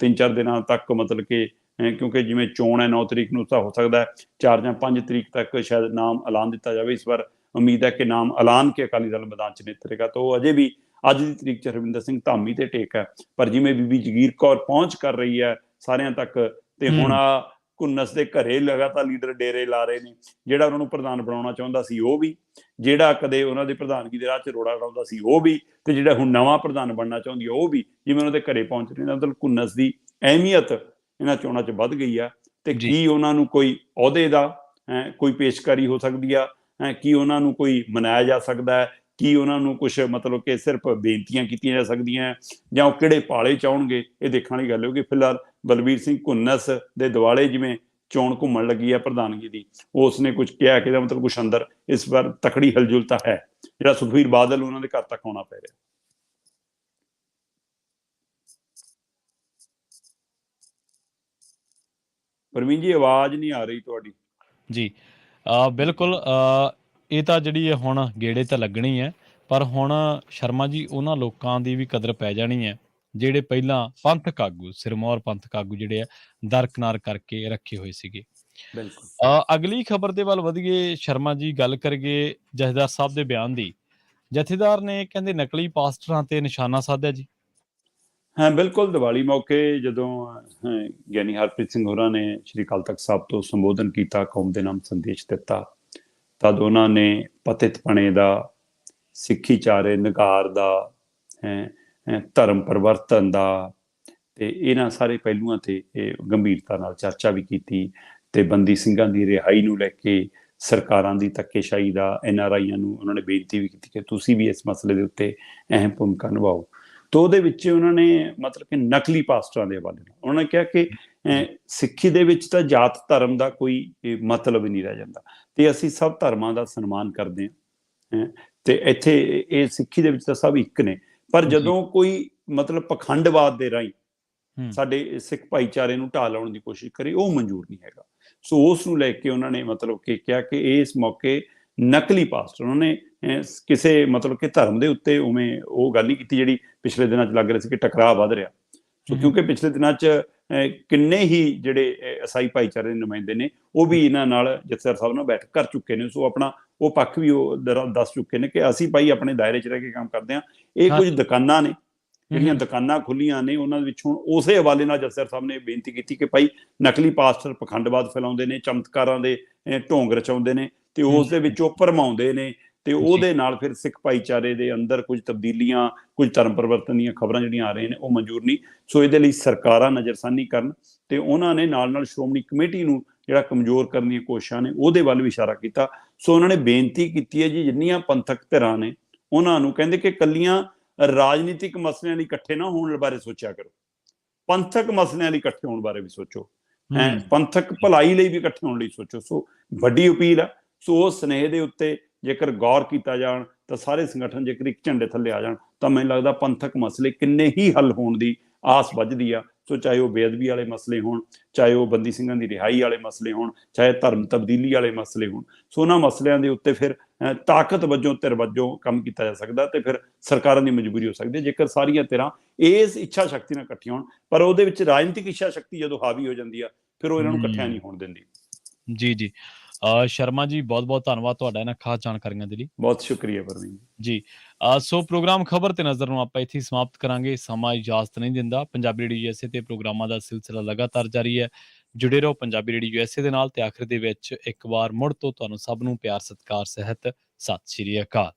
3-4 ਦਿਨਾਂ ਤੱਕ, ਮਤਲਬ ਕਿ ਕਿਉਂਕਿ ਜਿਵੇਂ ਚੋਣ ਹੈ 9 ਤਰੀਕ ਨੂੰ, ਤਾਂ ਹੋ ਸਕਦਾ 4 ਜਾਂ 5 ਤਰੀਕ ਤੱਕ ਸ਼ਾਇਦ ਨਾਮ ਐਲਾਨ ਦਿੱਤਾ ਜਾਵੇ। ਇਸ ਵਾਰ ਉਮੀਦ ਹੈ ਕਿ ਨਾਮ ਐਲਾਨ ਕੇ ਅਕਾਲੀ ਦਲ ਮੈਦਾਨ ਚ ਨਿਤਰੇਗਾ। ਤਾਂ ਉਹ ਅਜੇ ਵੀ ਅੱਜ ਦੀ ਤਰੀਕ ਚ ਹਰਵਿੰਦਰ ਸਿੰਘ ਧਾਮੀ ਤੇ ਟੇਕ ਹੈ। ਪਰ ਜਿਵੇਂ ਬੀਬੀ ਜਗੀਰ ਕੌਰ ਪਹੁੰਚ ਕਰ ਰਹੀ ਹੈ ਸਾਰਿਆਂ ਤੱਕ, ਤੇ ਹੁਣ ਆ ਘੁੰਨਸ ਦੇ ਘਰੇ ਲਗਾਤਾਰ ਲੀਡਰ ਡੇਰੇ ਲਾ ਰਹੇ ਨੇ। ਜਿਹੜਾ ਉਹਨਾਂ ਨੂੰ ਪ੍ਰਧਾਨ ਬਣਾਉਣਾ ਚਾਹੁੰਦਾ ਸੀ ਉਹ ਵੀ, ਜਿਹੜਾ ਕਦੇ ਉਹਨਾਂ ਦੇ ਪ੍ਰਧਾਨਗੀ ਦੇ ਰਾਹ 'ਚ ਰੋੜਾ ਲਾਉਂਦਾ ਸੀ ਉਹ ਵੀ, ਤੇ ਜਿਹੜਾ ਹੁਣ ਨਵਾਂ ਪ੍ਰਧਾਨ ਬਣਨਾ ਚਾਹੁੰਦੀ ਹੈ ਉਹ ਵੀ, ਜਿਵੇਂ ਉਹਨਾਂ ਦੇ ਘਰੇ ਪਹੁੰਚ ਰਹੇ ਨੇ। ਮਤਲਬ ਘੁੰਨਸ ਦੀ ਅਹਿਮੀਅਤ ਇਹਨਾਂ ਚੋਣਾਂ 'ਚ ਵੱਧ ਗਈ ਆ। ਤੇ ਕੀ ਉਹਨਾਂ ਨੂੰ ਕੋਈ ਅਹੁਦੇ ਦਾ ਕੋਈ ਪੇਸ਼ਕਾਰੀ ਹੋ ਸਕਦੀ ਆ, ਕੀ ਉਹਨਾਂ ਨੂੰ ਕੋਈ ਮਨਾਇਆ ਜਾ ਸਕਦਾ ਹੈ, ਕੀ ਉਹਨਾਂ ਨੂੰ ਕੁਛ ਮਤਲਬ ਕਿ ਸਿਰਫ ਬੇਨਤੀਆਂ ਕੀਤੀਆਂ ਜਾ ਸਕਦੀਆਂ, ਜਾਂ ਉਹ ਕਿਹੜੇ ਪਾਲੇ ਚਾਉਣਗੇ, ਇਹ ਦੇਖਣ ਵਾਲੀ ਗੱਲ ਹੋਊਗੀ। ਫਿਲਹਾਲ ਬਲਬੀਰ ਸਿੰਘ ਘੁੰਨਸ ਦੇ ਦੁਆਲੇ ਜਿਵੇਂ ਚੋਣ ਘੁੰਮਣ ਲੱਗੀ ਆ ਪ੍ਰਧਾਨਗੀ ਦੀ, ਉਸਨੇ ਕੁਝ ਕਿਹਾ ਕਿ ਇਹਦਾ ਮਤਲਬ ਕੁਛ ਅੰਦਰ ਇਸ ਵਾਰ ਤਕੜੀ ਹਲਜੁਲ ਤਾਂ ਹੈ, ਜਿਹੜਾ ਸੁਖਬੀਰ ਬਾਦਲ ਉਹਨਾਂ ਦੇ ਘਰ ਤੱਕ ਆਉਣਾ ਪੈ ਰਿਹਾ। ਪਰਵੀਨ ਜੀ, ਆਵਾਜ਼ ਨਹੀਂ ਆ ਰਹੀ ਤੁਹਾਡੀ। ਜੀ ਬਿਲਕੁਲ, ਇਹ ਤਾਂ ਜਿਹੜੀ ਹੈ ਹੁਣ ਗੇੜੇ ਤਾਂ ਲੱਗਣੀ ਹੈ, ਪਰ ਹੁਣ ਸ਼ਰਮਾ ਜੀ ਉਹਨਾਂ ਲੋਕਾਂ ਦੀ ਵੀ ਕਦਰ ਪੈ ਜਾਣੀ ਹੈ ਜਿਹੜੇ ਪਹਿਲਾਂ ਪੰਥਕ ਆਗੂ, ਸਿਰਮੌਰ ਪੰਥਕ ਆਗੂ ਜਿਹੜੇ ਆ ਦਰਕਨਾਰ ਕਰਕੇ ਰੱਖੇ ਹੋਏ ਸੀਗੇ। ਅਗਲੀ ਖਬਰ ਦੇ ਵੱਲ ਵਧੀਏ ਸ਼ਰਮਾ ਜੀ, ਗੱਲ ਕਰੀਏ ਜਥੇਦਾਰ ਸਾਹਿਬ ਦੇ ਬਿਆਨ ਦੀ। ਜਥੇਦਾਰ ਨੇ ਕਹਿੰਦੇ ਨਕਲੀ ਪਾਸਟਰਾਂ ਤੇ ਨਿਸ਼ਾਨਾ ਸਾਧਿਆ ਜੀ। ਹਾਂ ਬਿਲਕੁਲ, ਦੀਵਾਲੀ ਮੌਕੇ ਜਦੋਂ ਗਿਆਨੀ ਹਰਪ੍ਰੀਤ ਸਿੰਘ ਹੋਰਾਂ ਨੇ ਸ਼੍ਰੀ ਅਕਾਲ ਤਖਤ ਸਾਹਿਬ ਤੋਂ ਸੰਬੋਧਨ ਕੀਤਾ, ਕੌਮ ਦੇ ਨਾਮ ਸੰਦੇਸ਼ ਦਿੱਤਾ, ਤਦ ਉਹਨਾਂ ਨੇ ਪਤਿਤਪਣੇ ਦਾ, ਸਿੱਖੀ ਚਾਰੇ ਨਿਘਾਰ ਦਾ, ਧਰਮ ਪਰਿਵਰਤਨ ਦਾ, ਤੇ ਇਹਨਾਂ ਸਾਰੇ ਪਹਿਲੂਆਂ ਤੇ ਗੰਭੀਰਤਾ ਨਾਲ ਚਰਚਾ ਵੀ ਕੀਤੀ। ਤੇ ਬੰਦੀ ਸਿੰਘਾਂ ਦੀ ਰਿਹਾਈ ਨੂੰ ਲੈ ਕੇ ਸਰਕਾਰਾਂ ਦੀ ਧੱਕੇਸ਼ਾਹੀ ਦਾ NRIਆਂ ਨੂੰ ਉਹਨਾਂ ਨੇ ਬੇਨਤੀ ਵੀ ਕੀਤੀ ਕਿ ਤੁਸੀਂ ਵੀ ਇਸ ਮਸਲੇ ਦੇ ਉੱਤੇ ਅਹਿਮ ਭੂਮਿਕਾ ਨਿਭਾਓ। ਤਾਂ ਉਹਦੇ ਵਿੱਚ ਉਹਨਾਂ ਨੇ ਮਤਲਬ ਕਿ ਨਕਲੀ ਪਾਸਟਰਾਂ ਦੇ ਹਵਾਲੇ ਨਾਲ ਉਹਨਾਂ ਨੇ ਕਿਹਾ ਕਿ ਸਿੱਖੀ ਦੇ ਵਿੱਚ ਤਾਂ ਜਾਤ ਧਰਮ ਦਾ ਕੋਈ ਮਤਲਬ ਹੀ ਨਹੀਂ ਰਹਿ ਜਾਂਦਾ, ਤੇ ਅਸੀਂ ਸਭ ਧਰਮਾਂ ਦਾ ਸਨਮਾਨ ਕਰਦੇ ਹਾਂ, ਤੇ ਇੱਥੇ ਇਹ ਸਿੱਖੀ ਦੇ ਵਿੱਚ ਤਾਂ ਸਭ ਇੱਕ ਨੇ। ਪਰ ਜਦੋਂ ਕੋਈ ਮਤਲਬ ਪਖੰਡਵਾਦ ਦੇ ਰਾਹੀਂ ਸਾਡੇ ਸਿੱਖ ਭਾਈਚਾਰੇ ਨੂੰ ਢਾਹ ਲਾਉਣ ਦੀ ਕੋਸ਼ਿਸ਼ ਕਰੇ, ਉਹ ਮਨਜ਼ੂਰ ਨਹੀਂ ਹੈਗਾ। ਸੋ ਉਸ ਨੂੰ ਲੈ ਕੇ ਉਹਨਾਂ ਨੇ ਮਤਲਬ ਕਿ ਕਿਹਾ ਕਿ ਇਸ ਮੌਕੇ ਨਕਲੀ ਪਾਸਟਰ, ਉਹਨਾਂ ਨੇ ਕਿਸੇ ਮਤਲਬ ਕਿ ਧਰਮ ਦੇ ਉੱਤੇ ਉਵੇਂ ਉਹ ਗੱਲ ਨਹੀਂ ਕੀਤੀ ਜਿਹੜੀ ਪਿਛਲੇ ਦਿਨਾਂ 'ਚ ਲੱਗ ਰਿਹਾ ਸੀ ਕਿ ਟਕਰਾਅ ਵੱਧ ਰਿਹਾ। ਸੋ ਕਿਉਂਕਿ ਪਿਛਲੇ ਦਿਨਾਂ 'ਚ ਕਿੰਨੇ ਹੀ ਜਿਹੜੇ ਈਸਾਈ ਭਾਈਚਾਰੇ ਦੇ ਨੁਮਾਇੰਦੇ ਨੇ ਉਹ ਵੀ ਇਹਨਾਂ ਨਾਲ ਜਥੇਦਾਰ ਸਾਹਿਬ ਨਾਲ ਬੈਠਕ ਕਰ ਚੁੱਕੇ ਨੇ। ਸੋ ਆਪਣਾ ਉਹ ਪੱਖ ਵੀ ਉਹ ਦੱਸ ਚੁੱਕੇ ਨੇ ਕਿ ਅਸੀਂ ਭਾਈ ਆਪਣੇ ਦਾਇਰੇ 'ਚ ਰਹਿ ਕੇ ਕੰਮ ਕਰਦੇ ਹਾਂ। ਇਹ ਕੁਝ ਦੁਕਾਨਾਂ ਨੇ ਜਿਹੜੀਆਂ ਦੁਕਾਨਾਂ ਖੁੱਲੀਆਂ ਨੇ, ਉਹਨਾਂ ਦੇ ਵਿੱਚੋਂ ਉਸੇ ਹਵਾਲੇ ਨਾਲ ਜਥੇਦਾਰ ਸਾਹਿਬ ਨੇ ਬੇਨਤੀ ਕੀਤੀ ਕਿ ਭਾਈ ਨਕਲੀ ਪਾਸਟਰ ਪਖੰਡਵਾਦ ਫੈਲਾਉਂਦੇ ਨੇ, ਚਮਤਕਾਰਾਂ ਦੇ ਢੋਂਗ ਰਚਾਉਂਦੇ ਨੇ, ਤੇ ਉਸ ਦੇ ਵਿੱਚ ਉਹ ਭਰਮਾਉਂਦੇ ਨੇ, ਤੇ ਉਹਦੇ ਨਾਲ ਫਿਰ ਸਿੱਖ ਭਾਈਚਾਰੇ ਦੇ ਅੰਦਰ ਕੁਝ ਤਬਦੀਲੀਆਂ, ਕੁਝ ਧਰਮ ਪਰਿਵਰਤਨ ਦੀਆਂ ਖਬਰਾਂ ਜਿਹੜੀਆਂ ਆ ਰਹੀਆਂ ਨੇ ਉਹ ਮਨਜ਼ੂਰ ਨਹੀਂ। ਸੋ ਇਹਦੇ ਲਈ ਸਰਕਾਰਾਂ ਨਜ਼ਰਸਾਨੀ ਕਰਨ, ਤੇ ਉਹਨਾਂ ਨੇ ਨਾਲ ਨਾਲ ਸ਼੍ਰੋਮਣੀ ਕਮੇਟੀ ਨੂੰ ਜਿਹੜਾ ਕਮਜ਼ੋਰ ਕਰਨ ਦੀਆਂ ਕੋਸ਼ਿਸ਼ਾਂ ਨੇ ਉਹਦੇ ਵੱਲ ਵੀ ਇਸ਼ਾਰਾ ਕੀਤਾ। ਸੋ ਉਹਨਾਂ ਨੇ ਬੇਨਤੀ ਕੀਤੀ ਹੈ ਜੀ ਜਿੰਨੀਆਂ ਪੰਥਕ ਧਿਰਾਂ ਨੇ ਉਹਨਾਂ ਨੂੰ, ਕਹਿੰਦੇ ਕਿ ਕੱਲੀਆਂ ਰਾਜਨੀਤਿਕ ਮਸਲਿਆਂ ਲਈ ਇਕੱਠੇ ਨਾ ਹੋਣ ਬਾਰੇ ਸੋਚਿਆ ਕਰੋ, ਪੰਥਕ ਮਸਲਿਆਂ ਲਈ ਇਕੱਠੇ ਹੋਣ ਬਾਰੇ ਵੀ ਸੋਚੋ, ਪੰਥਕ ਭਲਾਈ ਲਈ ਵੀ ਇਕੱਠੇ ਹੋਣ ਲਈ ਸੋਚੋ। ਸੋ ਵੱਡੀ ਅਪੀਲ ਆ। ਸੋ ਉਸ ਸੁਨੇਹੇ ਦੇ ਉੱਤੇ ਜੇਕਰ ਗੌਰ ਕੀਤਾ ਜਾਣ ਤਾਂ ਸਾਰੇ ਸੰਗਠਨ ਜੇਕਰ ਇੱਕ ਝੰਡੇ ਥੱਲੇ ਆ ਜਾਣ ਤਾਂ ਮੈਨੂੰ ਲੱਗਦਾ ਪੰਥਕ ਮਸਲੇ ਕਿੰਨੇ ਹੀ ਹੱਲ ਹੋਣ ਦੀ ਆਸ ਵੱਝਦੀ ਆ। ਸੋ ਚਾਹੇ ਉਹ ਬੇਅਦਬੀ ਵਾਲੇ ਮਸਲੇ ਹੋਣ, ਚਾਹੇ ਉਹ ਬੰਦੀ ਸਿੰਘਾਂ ਦੀ ਰਿਹਾਈ ਵਾਲੇ ਮਸਲੇ ਹੋਣ, ਚਾਹੇ ਧਰਮ ਤਬਦੀਲੀ ਵਾਲੇ ਮਸਲੇ ਹੋਣ। ਸੋ ਉਹਨਾਂ ਮਸਲਿਆਂ ਦੇ ਉੱਤੇ ਫਿਰ ਤਾਕਤ ਵਜੋਂ, ਧਿਰ ਵਜੋਂ ਕੰਮ ਕੀਤਾ ਜਾ ਸਕਦਾ ਤੇ ਫਿਰ ਸਰਕਾਰਾਂ ਦੀ ਮਜਬੂਰੀ ਹੋ ਸਕਦੀ ਹੈ ਜੇਕਰ ਸਾਰੀਆਂ ਧਿਰਾਂ ਇਸ ਇੱਛਾ ਸ਼ਕਤੀ ਨਾਲ ਇਕੱਠੀਆਂ ਹੋਣ। ਪਰ ਉਹਦੇ ਵਿੱਚ ਰਾਜਨੀਤਿਕ ਇੱਛਾ ਸ਼ਕਤੀ ਜਦੋਂ ਹਾਵੀ ਹੋ ਜਾਂਦੀ ਆ ਫਿਰ ਉਹ ਇਹਨਾਂ ਨੂੰ ਇਕੱਠਿਆਂ ਨਹੀਂ ਹੋਣ ਦਿੰਦੀ। ਜੀ ਜੀ ਸ਼ਰਮਾ ਜੀ, ਬਹੁਤ ਬਹੁਤ ਧੰਨਵਾਦ ਤੁਹਾਡਾ ਇਹਨਾਂ ਖਾਸ ਜਾਣਕਾਰੀਆਂ ਦੇ ਲਈ। ਬਹੁਤ ਸ਼ੁਕਰੀਆ ਪ੍ਰਵੀਨ ਜੀ। ਸੋ ਪ੍ਰੋਗਰਾਮ ਖਬਰ ਤੇ ਨਜ਼ਰ ਨੂੰ ਆਪਾਂ ਇੱਥੇ ਸਮਾਪਤ ਕਰਾਂਗੇ। ਸਮਾਂ ਇਜਾਜ਼ਤ ਨਹੀਂ ਦਿੰਦਾ। ਪੰਜਾਬੀ ਰੇਡੀਓ USA ਤੇ ਪ੍ਰੋਗਰਾਮਾਂ ਦਾ ਸਿਲਸਿਲਾ ਲਗਾਤਾਰ ਜਾਰੀ ਹੈ। ਜੁੜੇ ਰਹੋ ਪੰਜਾਬੀ ਰੇਡੀਓ USA ਦੇ ਨਾਲ। ਤੇ ਆਖਿਰ ਦੇ ਵਿੱਚ ਇੱਕ ਵਾਰ ਮੁੜ ਤੋਂ ਤੁਹਾਨੂੰ ਸਭ ਨੂੰ ਪਿਆਰ ਸਤਿਕਾਰ ਸਹਿਤ ਸਤਿ ਸ਼੍ਰੀ ਅਕਾਲ।